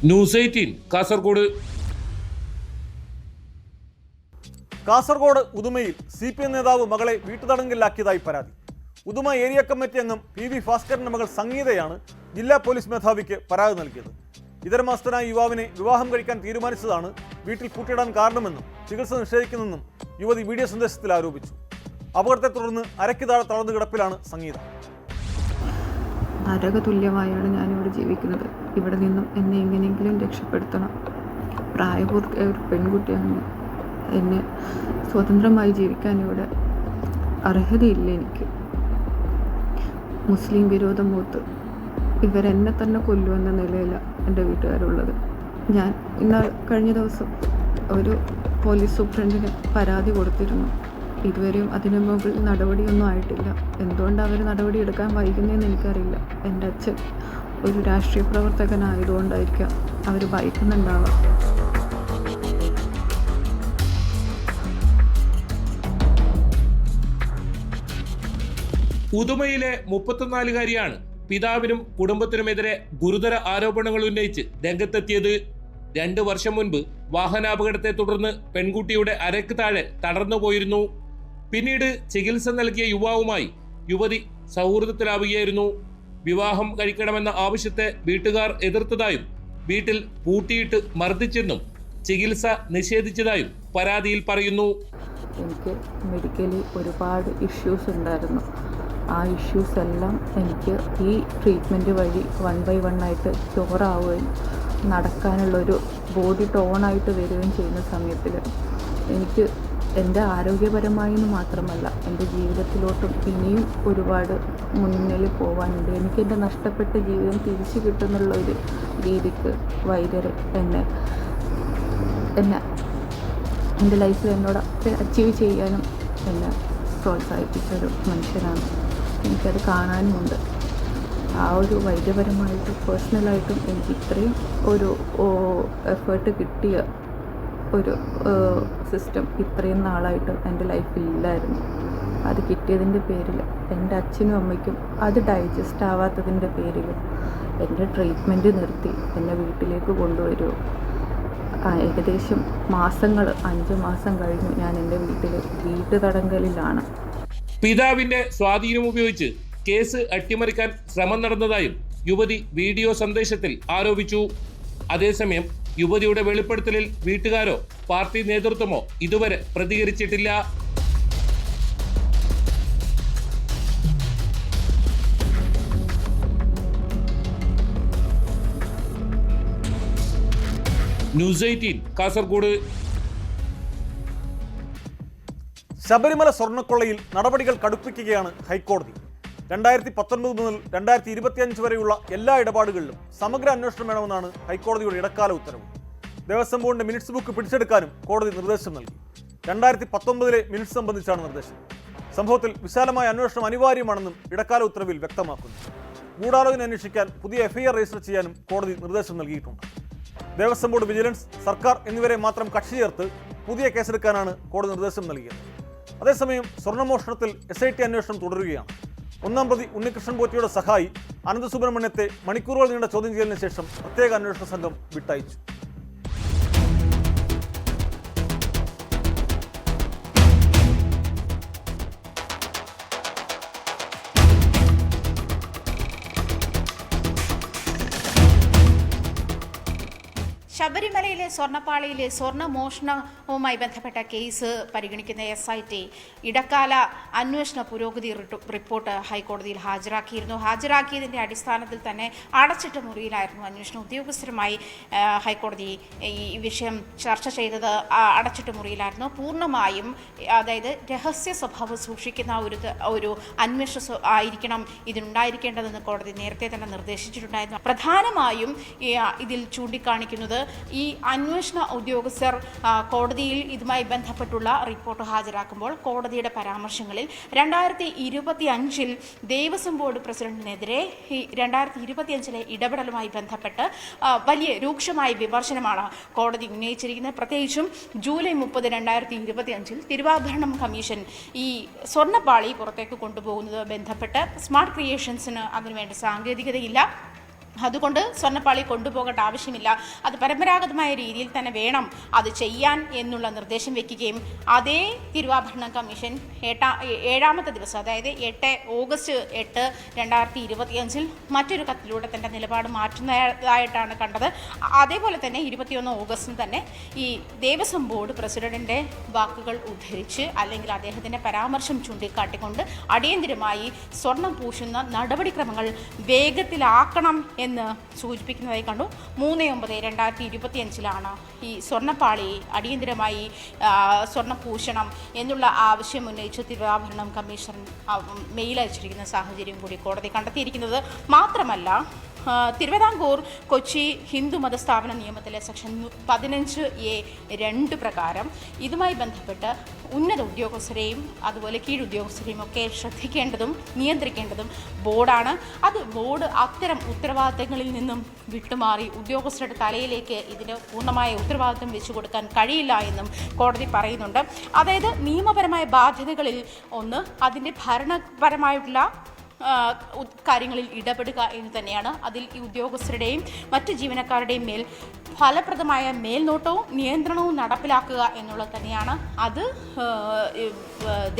ന്യൂസ് 18 കാസർഗോഡ്. കാസർഗോഡ് ഉദുമയിൽ CPM നേതാവ് മകളെ വീട്ടുതടങ്കലിലാക്കിയതായി പരാതി. ഉദുമ ഏരിയ കമ്മിറ്റി അംഗം PV ഭാസ്കരന്റെ മകൾ സംഗീതയാണ് ജില്ലാ പോലീസ് മേധാവിക്ക് പരാതി നൽകിയത്. ഇതരമാസത്തിനായ യുവാവിനെ വിവാഹം കഴിക്കാൻ തീരുമാനിച്ചതാണ് വീട്ടിൽ കൂട്ടിയിടാൻ കാരണമെന്നും ചികിത്സ നിഷേധിക്കുന്നെന്നും യുവതി വീഡിയോ സന്ദേശത്തിൽ ആരോപിച്ചു. അപകടത്തെ തുടർന്ന് അരയ്ക്ക് താഴെ തളർന്നു കിടപ്പിലാണ് സംഗീത. നരകതുല്യമായാണ് ഞാനിവിടെ ജീവിക്കുന്നത്. ഇവിടെ നിന്നും എന്നെ എങ്ങനെയെങ്കിലും രക്ഷപ്പെടുത്തണം. പ്രായപൂർത്തിയായ ഒരു പെൺകുട്ടിയാണ്. എന്നെ സ്വതന്ത്രമായി ജീവിക്കാൻ ഇവിടെ അർഹതയില്ല എനിക്ക്. മുസ്ലിം വിരോധം മൂത്ത് ഇവരെന്നെ തന്നെ കൊല്ലുമെന്ന നിലയിലാണ് എൻ്റെ വീട്ടുകാരുള്ളത്. ഞാൻ കഴിഞ്ഞ ദിവസം ഒരു പോലീസ് സൂപ്രണ്ടിന് പരാതി കൊടുത്തിരുന്നു. ഇതുവരെയും അതിനു മുകളിൽ നടപടിയൊന്നും ആയിട്ടില്ല. എന്തുകൊണ്ട് അവർ നടപടി എടുക്കാൻ വൈകുന്നതെന്ന് എനിക്കറിയില്ല. എൻ്റെ അച്ഛൻ ഒരു രാഷ്ട്രീയ പ്രവർത്തകനായതുകൊണ്ടായിരിക്കാം അവർ ഭയക്കുന്നുണ്ടാവാം. ഉദുമയിലെ 34-കാരിയാണ് പിതാവിനും കുടുംബത്തിനുമെതിരെ ഗുരുതര ആരോപണങ്ങൾ ഉന്നയിച്ച് രംഗത്തെത്തിയത്. 2 വർഷം മുൻപ് വാഹനാപകടത്തെ തുടർന്ന് പെൺകുട്ടിയുടെ അരക്ക് താഴെ തളർന്നു പോയിരുന്നു. പിന്നീട് ചികിത്സ നൽകിയ യുവാവുമായി യുവതി സൗഹൃദത്തിലാവുകയായിരുന്നു. വിവാഹം കഴിക്കണമെന്ന ആവശ്യത്തെ വീട്ടുകാർ എതിർത്തതായും വീട്ടിൽ പൂട്ടിയിട്ട് മർദ്ദിച്ചെന്നും ചികിത്സ നിഷേധിച്ചതായും പരാതിയിൽ പറയുന്നു. എനിക്ക് മെഡിക്കലി ഒരുപാട് ഇഷ്യൂസ് ഉണ്ടായിരുന്നു. ആ ഇഷ്യൂസ് എല്ലാം എനിക്ക് ഈ ട്രീറ്റ്മെൻറ്റ് വഴി 1 by 1 ആയിട്ട് ക്യൂർ ആവുകയും നടക്കാനുള്ളൊരു ബോഡി ടോണായിട്ട് വരികയും ചെയ്യുന്ന സമയത്തിൽ എനിക്ക് എൻ്റെ ആരോഗ്യപരമായെന്ന് മാത്രമല്ല എൻ്റെ ജീവിതത്തിലോട്ടും ഇനിയും ഒരുപാട് മുന്നിൽ പോകാനുണ്ട്. എനിക്ക് എൻ്റെ നഷ്ടപ്പെട്ട ജീവിതം തിരിച്ചു കിട്ടുന്നുള്ള ഒരു രീതിക്ക് വൈദ്യർ എന്നെ എൻ്റെ ലൈഫിൽ എന്നോട് അച്ചീവ് ചെയ്യാനും എന്നെ പ്രോത്സാഹിപ്പിച്ചൊരു മനുഷ്യനാണ്. എനിക്കത് കാണാനുമുണ്ട്. ആ ഒരു വൈദ്യപരമായിട്ടും പേഴ്സണലായിട്ടും എനിക്ക് ഇത്രയും ഒരു എഫേർട്ട് കിട്ടിയ ഒരു സിസ്റ്റം ഇത്രയും നാളായിട്ട് എൻ്റെ ലൈഫിലില്ലായിരുന്നു. അത് കിട്ടിയതിൻ്റെ പേരിൽ എൻ്റെ അച്ഛനും അമ്മയ്ക്കും അത് ഡൈജസ്റ്റ് ആവാത്തതിൻ്റെ പേരിൽ എൻ്റെ ട്രീറ്റ്മെൻറ്റ് നിർത്തി എന്നെ വീട്ടിലേക്ക് കൊണ്ടുവരുമോ. ഏകദേശം മാസങ്ങൾ 5 മാസം കഴിഞ്ഞ് ഞാൻ എൻ്റെ വീട്ടുതടങ്കലിലാണ്. പിതാവിന്റെ സ്വാധീനം ഉപയോഗിച്ച് കേസ് അട്ടിമറിക്കാൻ ശ്രമം നടന്നതായും യുവതി വീഡിയോ സന്ദേശത്തിൽ ആരോപിച്ചു. അതേസമയം യുവതിയുടെ വെളിപ്പെടുത്തലിൽ വീട്ടുകാരോ പാർട്ടി നേതൃത്വമോ ഇതുവരെ പ്രതികരിച്ചിട്ടില്ല. ന്യൂസ് 18 കാസർഗോഡ്. ശബരിമല സ്വർണ്ണക്കൊള്ളയിൽ നടപടികൾ കടുപ്പിക്കുകയാണ് ഹൈക്കോടതി. 2019 മുതൽ 2025 വരെയുള്ള എല്ലാ ഇടപാടുകളിലും സമഗ്ര അന്വേഷണം വേണമെന്നാണ് ഹൈക്കോടതിയുടെ ഇടക്കാല ഉത്തരവ്. ദേവസ്വം ബോർഡിന്റെ മിനിറ്റ്സ് ബുക്ക് പിടിച്ചെടുക്കാനും കോടതി നിർദ്ദേശം നൽകി. 2019 മിനിറ്റ്സ് സംബന്ധിച്ചാണ് നിർദ്ദേശം. സംഭവത്തിൽ വിശാലമായ അന്വേഷണം അനിവാര്യമാണെന്നും ഇടക്കാല ഉത്തരവിൽ വ്യക്തമാക്കുന്നു. ഗൂഢാലോചന അന്വേഷിക്കാൻ പുതിയ FIR രജിസ്റ്റർ ചെയ്യാനും കോടതി നിർദ്ദേശം നൽകിയിട്ടുണ്ട്. ദേവസ്വം ബോർഡ്, വിജിലൻസ്, സർക്കാർ എന്നിവരെ മാത്രം കക്ഷി ചേർത്ത് പുതിയ കേസെടുക്കാനാണ് കോടതി നിർദ്ദേശം നൽകിയത്. അതേസമയം സ്വർണ്ണമോഷണത്തിൽ SIT അന്വേഷണം തുടരുകയാണ്. 1-ാം പ്രതി ഉണ്ണികൃഷ്ണൻ പോറ്റിയുടെ സഹായി അനന്തസുബ്രഹ്മണ്യത്തെ മണിക്കൂറുകൾ നീണ്ട ചോദ്യം ചെയ്യലിന് ശേഷം പ്രത്യേക അന്വേഷണ സംഘം വിട്ടയച്ചു. ശബരിമലയിലെ സ്വർണ്ണപ്പാളിയിലെ സ്വർണ്ണമോഷണവുമായി ബന്ധപ്പെട്ട കേസ് പരിഗണിക്കുന്ന SIT ഇടക്കാല അന്വേഷണ പുരോഗതി റിപ്പോർട്ട് ഹൈക്കോടതിയിൽ ഹാജരാക്കിയതിൻ്റെ അടിസ്ഥാനത്തിൽ തന്നെ അടച്ചിട്ട മുറിയിലായിരുന്നു അന്വേഷണ ഉദ്യോഗസ്ഥരുമായി ഹൈക്കോടതി ഈ വിഷയം ചർച്ച ചെയ്തത്. അടച്ചിട്ട മുറിയിലായിരുന്നു. പൂർണ്ണമായും അതായത് രഹസ്യ സ്വഭാവം സൂക്ഷിക്കുന്ന ഒരു അന്വേഷണം ആയിരിക്കണം ഇതിനുണ്ടായിരിക്കേണ്ടതെന്ന് കോടതി നേരത്തെ തന്നെ നിർദ്ദേശിച്ചിട്ടുണ്ടായിരുന്നു. പ്രധാനമായും ഇതിൽ ചൂണ്ടിക്കാണിക്കുന്നത് ഈ അന്വേഷണ ഉദ്യോഗസ്ഥർ കോടതിയിൽ ഇതുമായി ബന്ധപ്പെട്ടുള്ള റിപ്പോർട്ട് ഹാജരാക്കുമ്പോൾ കോടതിയുടെ പരാമർശങ്ങളിൽ 2025 ദേവസ്വം ബോർഡ് പ്രസിഡന്റിനെതിരെ ഈ 2025 ഇടപെടലുമായി ബന്ധപ്പെട്ട് വലിയ രൂക്ഷമായ വിമർശനമാണ് കോടതി ഉന്നയിച്ചിരിക്കുന്നത്. പ്രത്യേകിച്ചും ജൂലൈ 30, 2025 തിരുവാഭരണം കമ്മീഷൻ ഈ സ്വർണ്ണപ്പാളി പുറത്തേക്ക് കൊണ്ടുപോകുന്നത് ബന്ധപ്പെട്ട് സ്മാർട്ട് ക്രിയേഷൻസിന് അതിനുവേണ്ടി സാങ്കേതികതയില്ല. അതുകൊണ്ട് സ്വർണ്ണപ്പാളി കൊണ്ടുപോകേണ്ട ആവശ്യമില്ല, അത് പരമ്പരാഗതമായ രീതിയിൽ തന്നെ വേണം അത് ചെയ്യാൻ എന്നുള്ള നിർദ്ദേശം വയ്ക്കുകയും അതേ തിരുവാഭരണ കമ്മീഷൻ 7-ാമത്തെ ദിവസം, അതായത് 8 ഓഗസ്റ്റ് 8, 2025 മറ്റൊരു കത്തിലൂടെ തൻ്റെ നിലപാട് മാറ്റുന്നതായിട്ടാണ് കണ്ടത്. അതേപോലെ തന്നെ 21 ഓഗസ്റ്റിന് തന്നെ ഈ ദേവസ്വം ബോർഡ് പ്രസിഡന്റിൻ്റെ വാക്കുകൾ ഉദ്ധരിച്ച് അല്ലെങ്കിൽ അദ്ദേഹത്തിൻ്റെ പരാമർശം ചൂണ്ടിക്കാട്ടിക്കൊണ്ട് അടിയന്തിരമായി സ്വർണം പൂശുന്ന നടപടിക്രമങ്ങൾ വേഗത്തിലാക്കണം എന്ന് സൂചിപ്പിക്കുന്നതായി കണ്ടു. 3/9/2025 ഈ സ്വർണ്ണപ്പാളി അടിയന്തിരമായി സ്വർണ്ണം പൂശണം എന്നുള്ള ആവശ്യം ഉന്നയിച്ച് തിരുവാഭരണം കമ്മീഷൻ മെയിൽ അയച്ചിരിക്കുന്ന സാഹചര്യം കൂടി കോടതി കണ്ടെത്തിയിരിക്കുന്നത്. മാത്രമല്ല തിരുവിതാംകൂർ കൊച്ചി ഹിന്ദു മതസ്ഥാപന നിയമത്തിലെ സെക്ഷൻ 15A(2) പ്രകാരം ഇതുമായി ബന്ധപ്പെട്ട് ഉന്നത ഉദ്യോഗസ്ഥരെയും അതുപോലെ കീഴുദ്യോഗസ്ഥരെയും ഒക്കെ ശ്രദ്ധിക്കേണ്ടതും നിയന്ത്രിക്കേണ്ടതും ബോർഡാണ്. അത് ബോർഡ് അത്തരം ഉത്തരവാദിത്തങ്ങളിൽ നിന്നും വിട്ടുമാറി ഉദ്യോഗസ്ഥരുടെ തലയിലേക്ക് ഇതിന് പൂർണ്ണമായ ഉത്തരവാദിത്തം വെച്ചു കൊടുക്കാൻ കഴിയില്ല എന്നും കോടതി പറയുന്നുണ്ട്. അതായത് നിയമപരമായ ബാധ്യതകളിൽ ഒന്ന് അതിൻ്റെ ഭരണപരമായിട്ടുള്ള കാര്യങ്ങളിൽ ഇടപെടുക എന്ന് തന്നെയാണ്. അതിൽ ഈ ഉദ്യോഗസ്ഥരുടെയും മറ്റ് ജീവനക്കാരുടെയും മേൽ ഫലപ്രദമായ മേൽനോട്ടവും നിയന്ത്രണവും നടപ്പിലാക്കുക എന്നുള്ളത് തന്നെയാണ്. അത്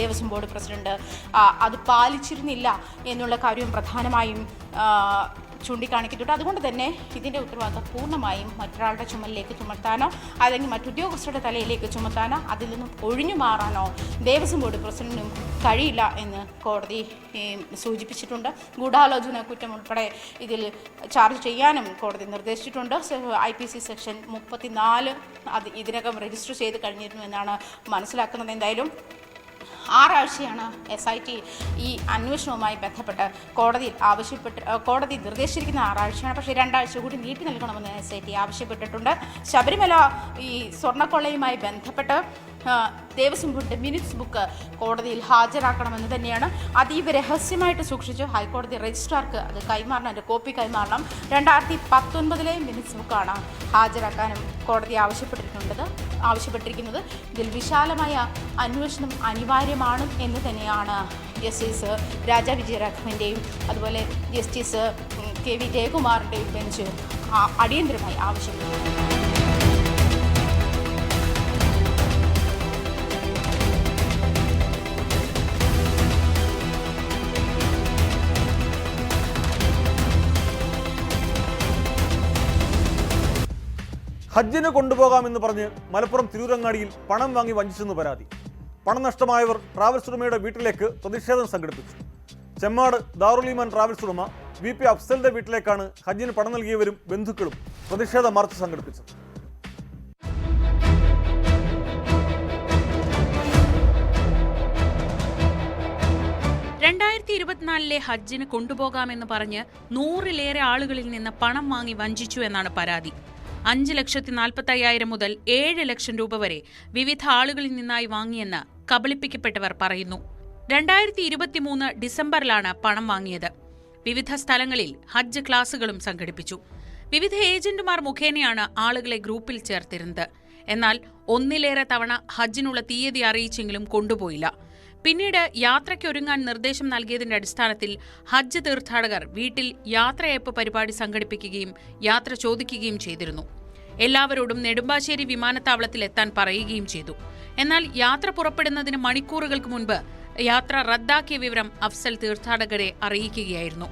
ദേവസ്വം ബോർഡ് പ്രസിഡന്റ് അത് പാലിച്ചിരുന്നില്ല എന്നുള്ള കാര്യവും പ്രധാനമായും ചൂണ്ടിക്കാണിക്കുന്നുണ്ട്. അതുകൊണ്ട് തന്നെ ഇതിൻ്റെ ഉത്തരവാദിത്തം പൂർണ്ണമായും മറ്റൊരാളുടെ ചുമലിലേക്ക് ചുമത്താനോ അല്ലെങ്കിൽ മറ്റുദ്യോഗസ്ഥരുടെ തലയിലേക്ക് ചുമത്താനോ അതിൽ നിന്നും ഒഴിഞ്ഞു മാറാനോ ദേവസ്വം ബോർഡ് പ്രസിഡന്റിനും കഴിയില്ല എന്ന് കോടതി സൂചിപ്പിച്ചിട്ടുണ്ട്. ഗൂഢാലോചന കുറ്റം ഉൾപ്പെടെ ഇതിൽ ചാർജ് ചെയ്യാനും കോടതി നിർദ്ദേശിച്ചിട്ടുണ്ട്. IPC സെക്ഷൻ 34 അത് ഇതിനകം രജിസ്റ്റർ ചെയ്ത് കഴിഞ്ഞിരുന്നു എന്നാണ് മനസ്സിലാക്കുന്നത്. എന്തായാലും 6 ആഴ്ചയാണ് SIT ഈ അന്വേഷണവുമായി ബന്ധപ്പെട്ട് കോടതി നിർദ്ദേശിച്ചിരിക്കുന്ന 6 ആഴ്ചയാണ്. പക്ഷേ 2 ആഴ്ച കൂടി നീട്ടി നൽകണമെന്ന് SIT ആവശ്യപ്പെട്ടിട്ടുണ്ട്. ശബരിമല ഈ സ്വർണ്ണക്കൊള്ളയുമായി ബന്ധപ്പെട്ട് ദേവസ്വം ബോർഡിന്റെ മിനിറ്റ്സ് ബുക്ക് കോടതിയിൽ ഹാജരാക്കണമെന്ന് തന്നെയാണ് അതീവ രഹസ്യമായിട്ട് സൂക്ഷിച്ചു ഹൈക്കോടതി രജിസ്ട്രാർക്ക് അത് കൈമാറണം, അതിൻ്റെ കോപ്പി കൈമാറണം. 2019 മിനിറ്റ്സ് ബുക്കാണ് ഹാജരാക്കാനും കോടതി ആവശ്യപ്പെട്ടിരിക്കുന്നത്. ഇതിൽ വിശാലമായ അന്വേഷണം അനിവാര്യമാണ് എന്ന് തന്നെയാണ് ജസ്റ്റിസ് രാജ വിജയരാഘവൻ്റെയും അതുപോലെ ജസ്റ്റിസ് KV ജയകുമാറിൻ്റെയും ബെഞ്ച് അടിയന്തരമായി ആവശ്യപ്പെട്ടു. ഹജ്ജിന് കൊണ്ടുപോകാമെന്ന് പറഞ്ഞ് മലപ്പുറം തിരൂരങ്ങാടിയിൽ പണം വാങ്ങി വഞ്ചിച്ചെന്ന് പരാതി. പണം നഷ്ടമായവർ ട്രാവൽസ് ഉടമയുടെ വീട്ടിലേക്ക് പ്രതിഷേധം സംഘടിപ്പിച്ചു. ചെമ്മാട് ദാറുൽ ഈമാൻ ട്രാവൽസ് ഉടമ VP അഫ്സലിന്റെ വീട്ടിലേക്കാണ് ഹജ്ജിന് പണം നൽകിയവരും ബന്ധുക്കളും പ്രതിഷേധ മാർച്ച് സംഘടിപ്പിച്ചത്. ഹജ്ജിന് കൊണ്ടുപോകാമെന്ന് പറഞ്ഞ് 100-ലേറെ ആളുകളിൽ നിന്ന് പണം വാങ്ങി വഞ്ചിച്ചു എന്നാണ് പരാതി. 5,45,000 മുതൽ 7 ലക്ഷം രൂപ വരെ വിവിധ ആളുകളിൽ നിന്നായി വാങ്ങിയെന്ന് കബളിപ്പിക്കപ്പെട്ടവർ പറയുന്നു. 2023 ഡിസംബറിലാണ് പണം വാങ്ങിയത്. വിവിധ സ്ഥലങ്ങളിൽ ഹജ്ജ് ക്ലാസുകളും സംഘടിപ്പിച്ചു. വിവിധ ഏജന്റുമാർ മുഖേനയാണ് ആളുകളെ ഗ്രൂപ്പിൽ ചേർത്തിരുന്നത്. എന്നാൽ 1-ലേറെ തവണ ഹജ്ജിനുള്ള തീയതി അറിയിച്ചെങ്കിലും കൊണ്ടുപോയില്ല. പിന്നീട് യാത്രയ്ക്കൊരുങ്ങാൻ നിർദ്ദേശം നൽകിയതിന്റെ അടിസ്ഥാനത്തിൽ ഹജ്ജ് തീർത്ഥാടകർ വീട്ടിൽ യാത്രയയപ്പ് പരിപാടി സംഘടിപ്പിക്കുകയും യാത്ര ചോദിക്കുകയും ചെയ്തിരുന്നു. എല്ലാവരോടും നെടുമ്പാശ്ശേരി വിമാനത്താവളത്തിൽ എത്താൻ പറയുകയും ചെയ്തു. എന്നാൽ യാത്ര പുറപ്പെടുന്നതിന് മണിക്കൂറുകൾക്ക് മുൻപ് യാത്ര റദ്ദാക്കിയ വിവരം അഫ്സൽ തീർത്ഥാടകരെ അറിയിക്കുകയായിരുന്നു.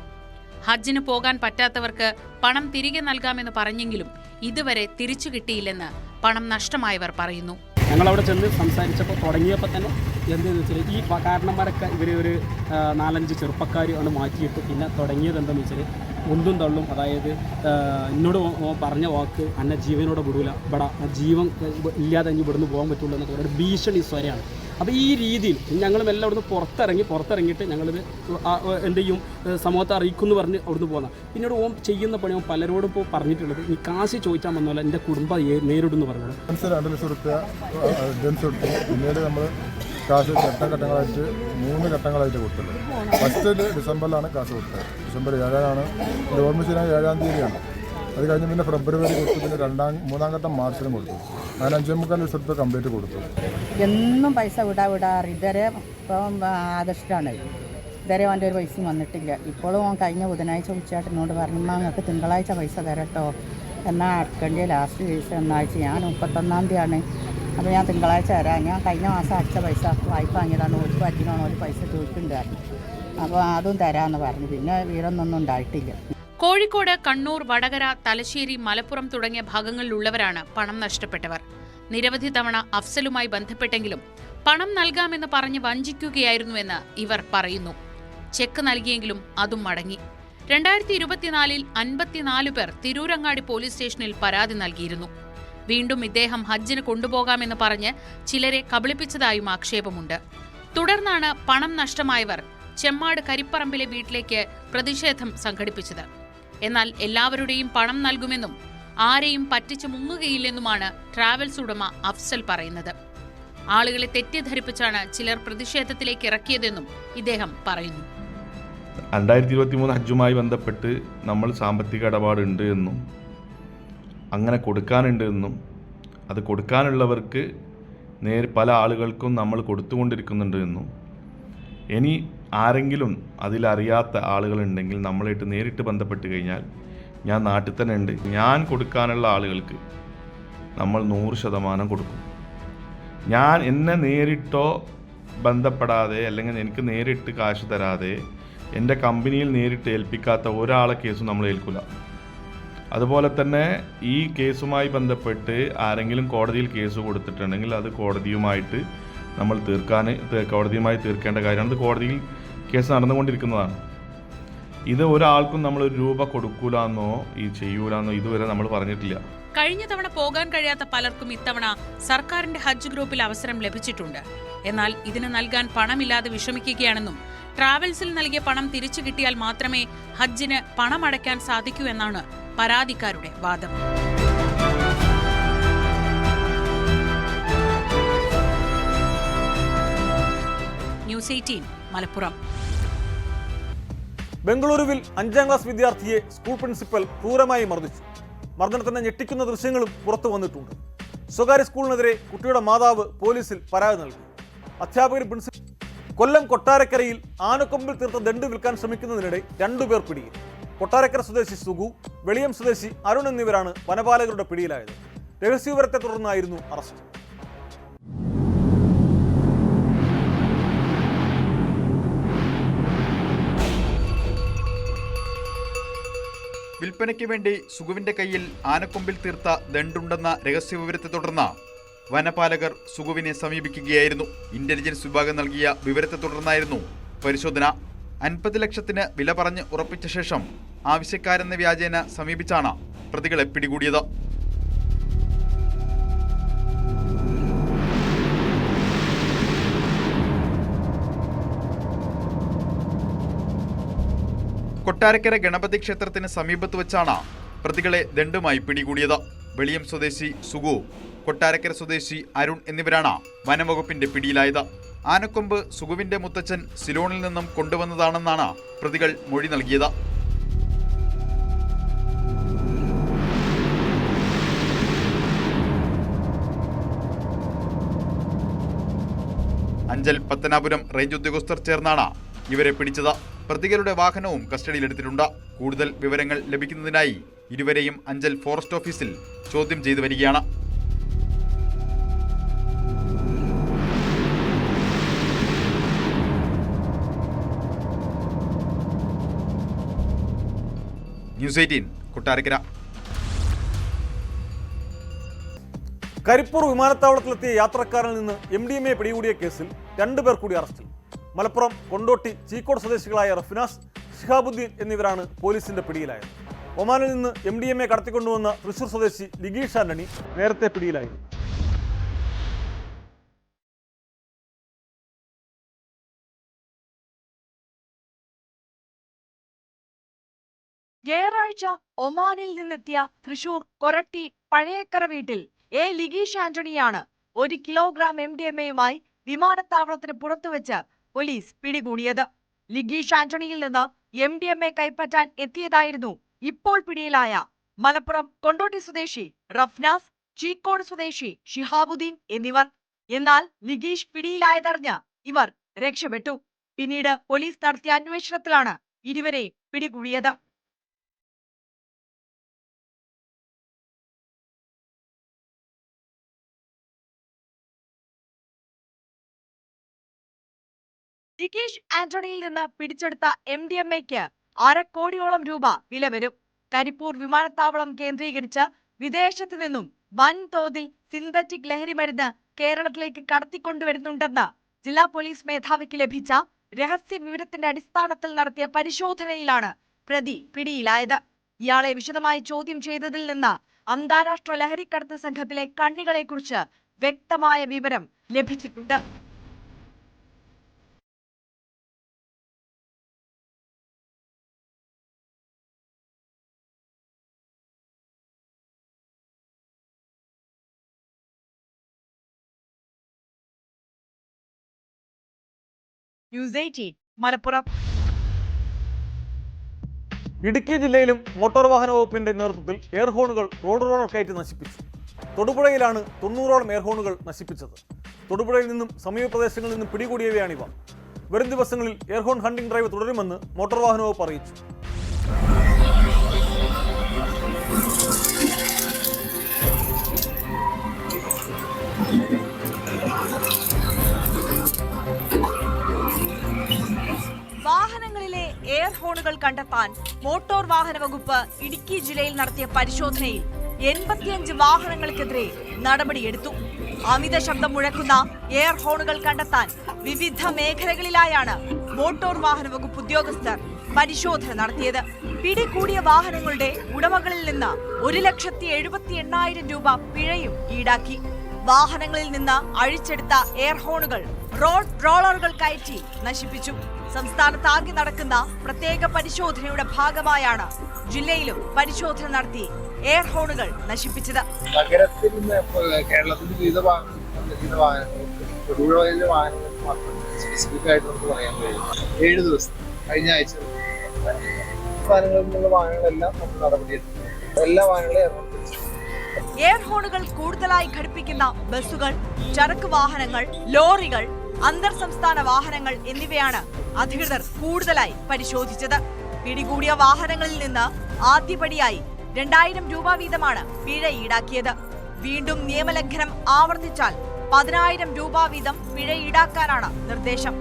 ഹജ്ജിന് പോകാൻ പറ്റാത്തവർക്ക് പണം തിരികെ നൽകാമെന്ന് പറഞ്ഞെങ്കിലും ഇതുവരെ തിരിച്ചു കിട്ടിയില്ലെന്ന് പണം നഷ്ടമായവർ പറയുന്നു. ഞങ്ങളവിടെ ചെന്ന് സംസാരിച്ചപ്പോൾ തുടങ്ങിയപ്പോൾ തന്നെ എന്തെന്ന് വെച്ചാൽ ഈ കാരണന്മാരൊക്കെ ഇവർ ഒരു 4-5 ചെറുപ്പക്കാർ ആണ് മാറ്റിയിട്ട് പിന്നെ തുടങ്ങിയത് എന്താണെന്ന് വെച്ചാൽ ഒന്നും തള്ളും. അതായത് എന്നോട് പറഞ്ഞ വാക്ക് എന്നെ ജീവനോടെ വിടൂല, ഇവിടെ ജീവൻ ഇല്ലാതെ ഇനി ഇവിടുന്ന് പോകാൻ പറ്റുള്ളൂ എന്നൊക്കെ ഒരു ഭീഷണി സ്വരയാണ്. അപ്പോൾ ഈ രീതിയിൽ ഞങ്ങളും എല്ലാം അവിടുന്ന് പുറത്തിറങ്ങിയിട്ട് ഞങ്ങളിത് എന്ത് ചെയ്യും സമൂഹത്തെ അറിയിക്കുമെന്ന് പറഞ്ഞ് അവിടുന്ന് പോകുന്ന. പിന്നീട് ഓൻ ചെയ്യുന്ന പണി ഓൻ പലരോടും ഇപ്പോൾ പറഞ്ഞിട്ടുള്ളത് ഈ കാശ് ചോദിച്ചാൽ വന്നല്ല എൻ്റെ കുടുംബം നേരിടുമെന്ന് പറഞ്ഞത്. 2 ലക്ഷം രൂപ അഡ്വാൻസ് കൊടുത്തു. പിന്നീട് നമ്മൾ കാശ് ഘട്ടങ്ങളായിട്ട് 3 ഘട്ടങ്ങളായിട്ട് കൊടുത്തത്. ഫസ്റ്റ് ഡിസംബറിലാണ് കാശ് കൊടുത്തത്. ഡിസംബർ 7-ആണ്, എൻ്റെ ഓർമ്മ ശരിയായ 7-ാം തീയതിയാണ്. അത് കഴിഞ്ഞ് പിന്നെ ഫെബ്രുവരി കൊടുത്തു. പിന്നെ 3-ാം ഘട്ടം മാർച്ചിലും കൊടുത്തു. അങ്ങനെ 5.25 ലക്ഷം രൂപ കംപ്ലീറ്റ് കൊടുത്തു. എന്നും പൈസ വിടാറ് ഇതുവരെ ഇപ്പം ആദർശിട്ടാണ്. ഇതുവരെ അവൻ്റെ ഒരു പൈസയും വന്നിട്ടില്ല. ഇപ്പോഴും അവൻ കഴിഞ്ഞ ബുധനാഴ്ച ഉച്ചയായിട്ട് എന്നോട് പറഞ്ഞു, നിങ്ങൾക്ക് തിങ്കളാഴ്ച പൈസ തരട്ടോ, എന്നാൽ അടക്കേണ്ട ലാസ്റ്റ് പൈസ ഒന്നാഴ്ച. ഞാൻ 31-ാം തീയതിയാണ്. അപ്പോൾ ഞാൻ തിങ്കളാഴ്ച തരാം. ഞാൻ കഴിഞ്ഞ മാസം അടച്ച പൈസ വായ്പ വാങ്ങിയതാണ്. ഒരു പറ്റിനാണ് ഒരു പൈസ ചോദിക്കുന്നുണ്ടായിരുന്നു. അപ്പോൾ അതും തരാമെന്ന് പറഞ്ഞു. പിന്നെ വീരൊന്നും ഉണ്ടായിട്ടില്ല. കോഴിക്കോട്, കണ്ണൂർ, വടകര, തലശ്ശേരി, മലപ്പുറം തുടങ്ങിയ ഭാഗങ്ങളിലുള്ളവരാണ് പണം നഷ്ടപ്പെട്ടവർ. നിരവധി തവണ അഫ്സലുമായി ബന്ധപ്പെട്ടെങ്കിലും പണം നൽകാമെന്ന് പറഞ്ഞ് വഞ്ചിക്കുകയായിരുന്നുവെന്ന് ഇവർ പറയുന്നു. ചെക്ക് നൽകിയെങ്കിലും അതും മടങ്ങി. 2024 54 പേർ തിരൂരങ്ങാടി പോലീസ് സ്റ്റേഷനിൽ പരാതി നൽകിയിരുന്നു. വീണ്ടും ഇദ്ദേഹം ഹജ്ജിന് കൊണ്ടുപോകാമെന്ന് പറഞ്ഞ് ചിലരെ കബളിപ്പിച്ചതായും ആക്ഷേപമുണ്ട്. തുടർന്നാണ് പണം നഷ്ടമായവർ ചെമ്മാട് കരിപ്പറമ്പിലെ വീട്ടിലേക്ക് പ്രതിഷേധം സംഘടിപ്പിച്ചത്. എന്നാൽ എല്ലാവരുടെയും പണം നൽകുമെന്നും ആരെയും പറ്റിച്ചു മുങ്ങുകയില്ലെന്നുമാണ് ട്രാവൽസ് ഉടമ അഫ്സൽ പറയുന്നത്. ആളുകളെ തെറ്റിദ്ധരിപ്പിച്ചാണ് ചിലർ പ്രതിഷേധത്തിലേക്ക് ഇറക്കിയതെന്നും ഇദ്ദേഹം പറയുന്നു. 2023 ഹജ്ജുമായി ബന്ധപ്പെട്ട് നമ്മൾ സാമ്പത്തിക ഇടപാടുണ്ട് എന്നും അങ്ങനെ കൊടുക്കാനുണ്ട് എന്നും അത് കൊടുക്കാനുള്ളവർക്ക് പല ആളുകൾക്കും നമ്മൾ കൊടുത്തുകൊണ്ടിരിക്കുന്നുണ്ട് എന്നും ഇനി ആരെങ്കിലും അതിലറിയാത്ത ആളുകളുണ്ടെങ്കിൽ നമ്മളായിട്ട് നേരിട്ട് ബന്ധപ്പെട്ട് കഴിഞ്ഞാൽ ഞാൻ നാട്ടിൽ തന്നെ ഉണ്ട്, ഞാൻ കൊടുക്കാനുള്ള ആളുകൾക്ക് നമ്മൾ 100% കൊടുക്കും. ഞാൻ എന്നെ നേരിട്ടോ ബന്ധപ്പെടാതെ അല്ലെങ്കിൽ എനിക്ക് നേരിട്ട് കാശ് തരാതെ എൻ്റെ കമ്പനിയിൽ നേരിട്ട് ഏൽപ്പിക്കാത്ത ഒരാളെ കേസും നമ്മൾ ഏൽക്കില്ല. അതുപോലെ തന്നെ ഈ കേസുമായി ബന്ധപ്പെട്ട് ആരെങ്കിലും കോടതിയിൽ കേസ് കൊടുത്തിട്ടുണ്ടെങ്കിൽ അത് കോടതിയുമായിട്ട് നമ്മൾ കോടതിയുമായി തീർക്കേണ്ട കാര്യമാണ്. അത് കോടതിയിൽ കേസ് നടന്നുകൊണ്ടിരിക്കുന്നതാണ്. ഇത് ഒരാൾക്കും നമ്മൾ ₹1 കൊടുക്കൂലെന്നോ ഈ ചെയ്യൂലെന്നോ ഇതുവരെ നമ്മൾ പറഞ്ഞിട്ടില്ല. കഴിഞ്ഞ തവണ പോകാൻ കഴിയാത്ത പലർക്കും ഇത്തവണ സർക്കാരിന്റെ ഹജ്ജ് ഗ്രൂപ്പിൽ അവസരം ലഭിച്ചിട്ടുണ്ട്. എന്നാൽ ഇതിന് നൽകാൻ പണമില്ലാതെ വിഷമിക്കുകയാണെന്നും ട്രാവൽസിൽ നൽകിയ പണം തിരിച്ചു കിട്ടിയാൽ മാത്രമേ ഹജ്ജിന് പണമടയ്ക്കാൻ സാധിക്കൂ എന്നാണ് പരാതിക്കാരുടെ വാദം. ന്യൂസ് 18 മലപ്പുറം. ബംഗളൂരുവിൽ 5ാം ക്ലാസ് വിദ്യാർത്ഥിയെ സ്കൂൾ പ്രിൻസിപ്പൽ ക്രൂരമായി മർദ്ദിച്ചു. മർദ്ദനത്തിന് ഞെട്ടിക്കുന്ന ദൃശ്യങ്ങളും പുറത്തു വന്നിട്ടുണ്ട്. സ്വകാര്യ സ്കൂളിനെതിരെ കുട്ടിയുടെ മാതാവ് പോലീസിൽ പരാതി നൽകി. അധ്യാപകർ പ്രിൻസിപ്പൽ. കൊല്ലം കൊട്ടാരക്കരയിൽ ആനക്കൊമ്പിൽ തീർത്ത ദണ്ട് വിൽക്കാൻ ശ്രമിക്കുന്നതിനിടെ 2 പേർ പിടിയിൽ. കൊട്ടാരക്കര സ്വദേശി സുഗു, വെളിയം സ്വദേശി അരുൺ എന്നിവരാണ് വനപാലകരുടെ പിടിയിലായത്. രഹസ്യവിവരത്തെ തുടർന്നായിരുന്നു അറസ്റ്റ്. വിൽപ്പനയ്ക്ക് വേണ്ടി സുഗുവിന്റെ കയ്യിൽ ആനക്കൊമ്പിൽ തീർത്ത ദണ്ടുണ്ടെന്ന രഹസ്യവിവരത്തെ തുടർന്ന് വനപാലകർ സുഗുവിനെ സമീപിക്കുകയായിരുന്നു. ഇന്റലിജൻസ് വിഭാഗം നൽകിയ വിവരത്തെ തുടർന്നായിരുന്നു പരിശോധന. 50 ലക്ഷത്തിന് വില പറഞ്ഞ് ഉറപ്പിച്ച ശേഷം ആവശ്യക്കാരെന്ന വ്യാജേന സമീപിച്ചാണ് പ്രതികളെ പിടികൂടിയത്. കൊട്ടാരക്കര ഗണപതി ക്ഷേത്രത്തിന് സമീപത്ത് വെച്ചാണ് പ്രതികളെ ദണ്ടുമായി പിടികൂടിയത്. വെളിയം സ്വദേശി സുഗു, കൊട്ടാരക്കര സ്വദേശി അരുൺ എന്നിവരാണ് വനംവകുപ്പിന്റെ പിടിയിലായത്. ആനക്കൊമ്പ് സുഗുവിന്റെ മുത്തച്ഛൻ സിലോണിൽ നിന്നും കൊണ്ടുവന്നതാണെന്നാണ് പ്രതികൾ മൊഴി നൽകിയത്. അഞ്ചൽ പത്തനാപുരം റേഞ്ച് ഉദ്യോഗസ്ഥർ ചേർന്നാണ് ഇവരെ പിടിച്ചത്. പ്രതികളുടെ വാഹനവും കസ്റ്റഡിയിലെടുത്തിട്ടുണ്ട്. കൂടുതൽ വിവരങ്ങൾ ലഭിക്കുന്നതിനായി ഇരുവരെയും അഞ്ചൽ ഫോറസ്റ്റ് ഓഫീസിൽ ചോദ്യം ചെയ്തു വരികയാണ്. ന്യൂസ് 18 കൊട്ടാരക്കര. കരിപ്പൂർ വിമാനത്താവളത്തിലെത്തിയ യാത്രക്കാരിൽ നിന്ന് MDMA പിടികൂടിയ കേസിൽ 2 പേർ കൂടി അറസ്റ്റിൽ. മലപ്പുറം കൊണ്ടോട്ടി ചീക്കോട് സ്വദേശികളായ റഫ്നാസ്, ഷിഹാബുദ്ദീൻ എന്നിവരാണ് പോലീസിന്റെ പിടിയിലായത്. ഒമാനിൽ നിന്ന് MDMA കടത്തിക്കൊണ്ടുവന്ന തൃശൂർ സ്വദേശി ലിഗീഷ് ആന്റണി നേരത്തെ പിടിയിലായി. ഞായറാഴ്ച ഒമാനിൽ നിന്നെത്തിയ തൃശൂർ കൊരട്ടി പഴയക്കര വീട്ടിൽ ലിഗീഷ് ആന്റണിയാണ് 1 കിലോഗ്രാം MDMAയുമായി വിമാനത്താവളത്തിന് പുറത്തുവെച്ച് പോലീസ് പിടികൂടിയത്. ലിഗീഷ് ആന്റണിയിൽ നിന്ന് MDMA കൈപ്പറ്റാൻ എത്തിയതായിരുന്നു ഇപ്പോൾ പിടിയിലായ മലപ്പുറം കൊണ്ടോട്ടി സ്വദേശി റഫ്നാസ്, ചീക്കോട് സ്വദേശി ഷിഹാബുദ്ദീൻ എന്നിവർ. എന്നാൽ ലിഗീഷ് പിടിയിലായതറിഞ്ഞ് ഇവർ രക്ഷപ്പെട്ടു. പിന്നീട് പോലീസ് നടത്തിയ അന്വേഷണത്തിലാണ് ഇരുവരെ പിടികൂടിയത്. ലിഗീഷ് ആന്റണിയിൽ നിന്ന് പിടിച്ചെടുത്ത MDMAയ്ക്ക് 1/2 കോടിയോളം രൂപ വില വരും. കരിപ്പൂർ വിമാനത്താവളം കേന്ദ്രീകരിച്ച് വിദേശത്തു നിന്നും വൻതോതിൽ സിന്തറ്റിക് ലഹരി മരുന്ന് കേരളത്തിലേക്ക് കടത്തിക്കൊണ്ടുവരുന്നുണ്ടെന്ന് ജില്ലാ പോലീസ് മേധാവിക്ക് ലഭിച്ച രഹസ്യ വിവരത്തിന്റെ അടിസ്ഥാനത്തിൽ നടത്തിയ പരിശോധനയിലാണ് പ്രതി പിടിയിലായത്. ഇയാളെ വിശദമായി ചോദ്യം ചെയ്തതിൽ നിന്ന് അന്താരാഷ്ട്ര ലഹരിക്കടത്ത് സംഘത്തിലെ കണ്ണികളെക്കുറിച്ച് വ്യക്തമായ വിവരം ലഭിച്ചിട്ടുണ്ട്. ന്യൂസ് 18 മലപ്പുറം. ഇടുക്കി ജില്ലയിലും മോട്ടോർ വാഹന വകുപ്പിന്റെ നേതൃത്വത്തിൽ എയർഹോണുകൾ റോഡ് റോളർ കയറ്റി നശിപ്പിച്ചു. തൊടുപുഴയിലാണ് 90ഓളം എയർഹോണുകൾ നശിപ്പിച്ചത്. തൊടുപുഴയിൽ നിന്നും സമീപ പ്രദേശങ്ങളിൽ നിന്നും പിടികൂടിയവയാണിവ. വരും ദിവസങ്ങളിൽ എയർഹോൺ ഹണ്ടിംഗ് ഡ്രൈവ് തുടരുമെന്ന് മോട്ടോർ വാഹന വകുപ്പ് അറിയിച്ചു. വാഹനങ്ങളിലെ എയർ ഹോണുകൾ കണ്ടെത്താൻ മോട്ടോർ വാഹന വകുപ്പ് ഇടുക്കി ജില്ലയിൽ നടത്തിയ പരിശോധനയിൽ 85 വാഹനങ്ങൾക്കെതിരെ നടപടിയെടുത്തു. അമിത ശബ്ദം മുഴക്കുന്ന എയർ ഹോണുകൾ കണ്ടെത്താൻ വിവിധ മേഖലകളിലായാണ് മോട്ടോർ വാഹന വകുപ്പ് ഉദ്യോഗസ്ഥർ പരിശോധന നടത്തിയത്. പിടികൂടിയ വാഹനങ്ങളുടെ ഉടമകളിൽ നിന്ന് 1,78,000 രൂപ പിഴയും ഈടാക്കി. വാഹനങ്ങളിൽ നിന്ന് അഴിച്ചെടുത്ത എയർ ഹോണുകൾ റോഡ് റോളറുകൾ കയറ്റി നശിപ്പിച്ചു. സംസ്ഥാനത്താകെ നടക്കുന്ന പ്രത്യേക പരിശോധനയുടെ ഭാഗമായാണ് ജില്ലയിലും പരിശോധന നടത്തി എയർ ഹോണുകൾ നശിപ്പിച്ചത്. നഗരത്തിൽ നിന്ന് കേരളത്തിന്റെ വിവിധ വാഹനങ്ങൾക്ക് സ്പെസിഫിക് ആയിട്ട് നമുക്ക് പറയാൻ കഴിയും. 7 ദിവസം കഴിഞ്ഞ ആഴ്ച വാഹനങ്ങളിൽ നിന്നുള്ള വാഹനങ്ങളെല്ലാം നമ്മൾ നടപടിയെടുത്തു. എല്ലാ വാഹനങ്ങളെയും എറണാകുളത്ത് എയർ ഹോണുകൾ കൂടുതലായി ഘടിപ്പിക്കുന്ന ബസ്സുകൾ, ചരക്ക് വാഹനങ്ങൾ, ലോറികൾ, അന്തർ സംസ്ഥാന വാഹനങ്ങൾ എന്നിവയാണ് അധികൃതർ കൂടുതലായി പരിശോധിച്ചത്. പിടികൂടിയ വാഹനങ്ങളിൽ നിന്ന് ആദ്യപടിയായി 2000 രൂപ വീതമാണ് പിഴ ഈടാക്കിയത്. വീണ്ടും നിയമലംഘനം ആവർത്തിച്ചാൽ 10,000 രൂപ വീതം പിഴ ഈടാക്കാനാണ് നിർദ്ദേശം.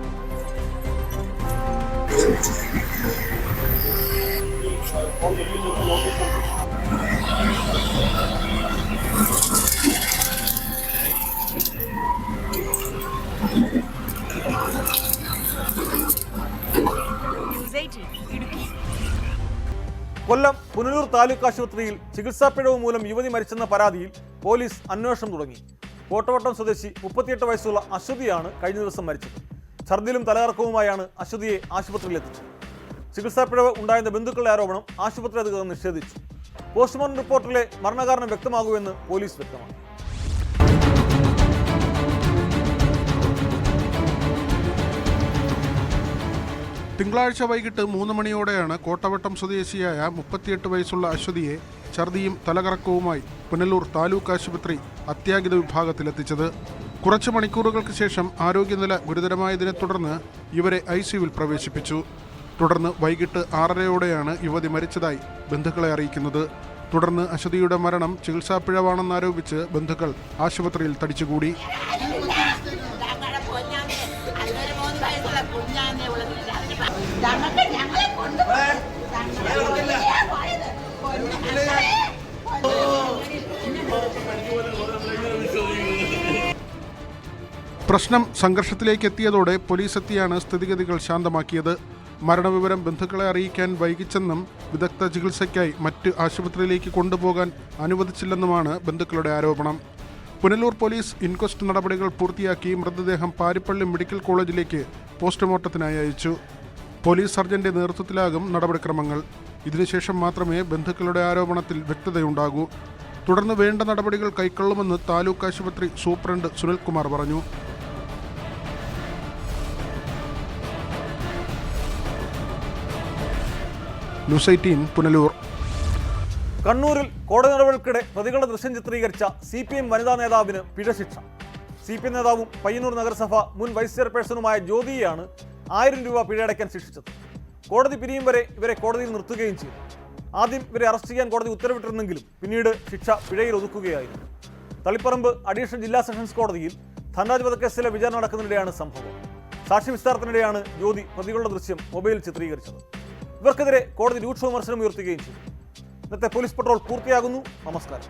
കൊല്ലം പുനലൂർ താലൂക്ക് ആശുപത്രിയിൽ ചികിത്സാപ്പിഴവ് മൂലം യുവതി മരിച്ചെന്ന പരാതിയിൽ പോലീസ് അന്വേഷണം തുടങ്ങി. കോട്ടവട്ടം സ്വദേശി 38 വയസ്സുള്ള അശ്വതിയാണ് കഴിഞ്ഞ ദിവസം മരിച്ചത്. ഛർദിലും തലകറക്കവുമായാണ് അശ്വതിയെ ആശുപത്രിയിലെത്തിച്ചത്. ചികിത്സാപ്പിഴവ് ഉണ്ടായെന്ന ബന്ധുക്കളുടെ ആരോപണം ആശുപത്രി അധികൃതർ നിഷേധിച്ചു. പോസ്റ്റ്മോർട്ടം റിപ്പോർട്ടിലെ മരണകാരണം വ്യക്തമാകുമെന്ന് പോലീസ് വ്യക്തമാക്കി. തിങ്കളാഴ്ച വൈകിട്ട് 3 മണിയോടെയാണ് കോട്ടവട്ടം സ്വദേശിയായ 38 വയസ്സുള്ള അശ്വതിയെ ഛർദിയും തലകറക്കവുമായി പുനലൂർ താലൂക്ക് ആശുപത്രി അത്യാഹിത വിഭാഗത്തിലെത്തിച്ചത്. കുറച്ച് മണിക്കൂറുകൾക്ക് ശേഷം ആരോഗ്യനില ഗുരുതരമായതിനെ തുടർന്ന് ഇവരെ ICUവിൽ പ്രവേശിപ്പിച്ചു. തുടർന്ന് വൈകിട്ട് 6:30യോടെയാണ് യുവതി മരിച്ചതായി ബന്ധുക്കളെ അറിയിക്കുന്നത്. തുടർന്ന് അശ്വതിയുടെ മരണം ചികിത്സാപ്പിഴവാണെന്നാരോപിച്ച് ബന്ധുക്കൾ ആശുപത്രിയിൽ തടിച്ചുകൂടി. പ്രശ്നം സംഘർഷത്തിലേക്ക് എത്തിയതോടെ പോലീസ് എത്തിയാണ് സ്ഥിതിഗതികൾ ശാന്തമാക്കിയത്. മരണവിവരം ബന്ധുക്കളെ അറിയിക്കാൻ വൈകിച്ചെന്നും വിദഗ്ധ ചികിത്സയ്ക്കായി മറ്റ് ആശുപത്രിയിലേക്ക് കൊണ്ടുപോകാൻ അനുവദിച്ചില്ലെന്നുമാണ് ബന്ധുക്കളുടെ ആരോപണം. പുനലൂർ പോലീസ് ഇൻക്വസ്റ്റ് നടപടികൾ പൂർത്തിയാക്കി മൃതദേഹം പാരിപ്പള്ളി മെഡിക്കൽ കോളേജിലേക്ക് പോസ്റ്റ്മോർട്ടത്തിനായി അയച്ചു. പോലീസ് സർജന്റെ നേതൃത്വത്തിലാകും നടപടിക്രമങ്ങൾ. ഇതിനുശേഷം മാത്രമേ ബന്ധുക്കളുടെ ആരോപണത്തിൽ വ്യക്തതയുണ്ടാകൂ. തുടർന്ന് വേണ്ട നടപടികൾ കൈക്കൊള്ളുമെന്ന് താലൂക്ക് ആശുപത്രി സൂപ്രണ്ട് സുനിൽകുമാർ പറഞ്ഞു. ന്യൂസ് 18 പുനലൂർ. കണ്ണൂരിൽ കോടതി നടപടികൾക്കിടെ പ്രതികളുടെ ദൃശ്യം ചിത്രീകരിച്ച CPM വനിതാ നേതാവിന് പിഴശിക്ഷ. CPM നേതാവും പയ്യന്നൂർ നഗരസഭ മുൻ വൈസ് ചെയർപേഴ്സണുമായ ജ്യോതിയെയാണ് 1000 രൂപ പിഴയടയ്ക്കാൻ ശിക്ഷിച്ചത്. കോടതി പിരിയും വരെ ഇവരെ കോടതിയിൽ നിർത്തുകയും ചെയ്തു. ആദ്യം ഇവരെ അറസ്റ്റ് ചെയ്യാൻ കോടതി ഉത്തരവിട്ടിരുന്നെങ്കിലും പിന്നീട് ശിക്ഷ പിഴയിൽ ഒതുക്കുകയായിരുന്നു. തളിപ്പറമ്പ് അഡീഷണൽ ജില്ലാ സെഷൻസ് കോടതിയിൽ ധനരാജ് വധക്കേസിലെ വിചാരണ നടക്കുന്നതിനിടെയാണ് സംഭവം. സാക്ഷി വിസ്താരത്തിനിടെയാണ് ജ്യോതി പ്രതികളുടെ ദൃശ്യം മൊബൈലിൽ ചിത്രീകരിച്ചത്. ഇവർക്കെതിരെ കോടതി രൂക്ഷ വിമർശനം ഉയർത്തുകയും ചെയ്തു. ഇന്നത്തെ പോലീസ് പട്രോൾ പൂർത്തിയാകുന്നു. നമസ്കാരം.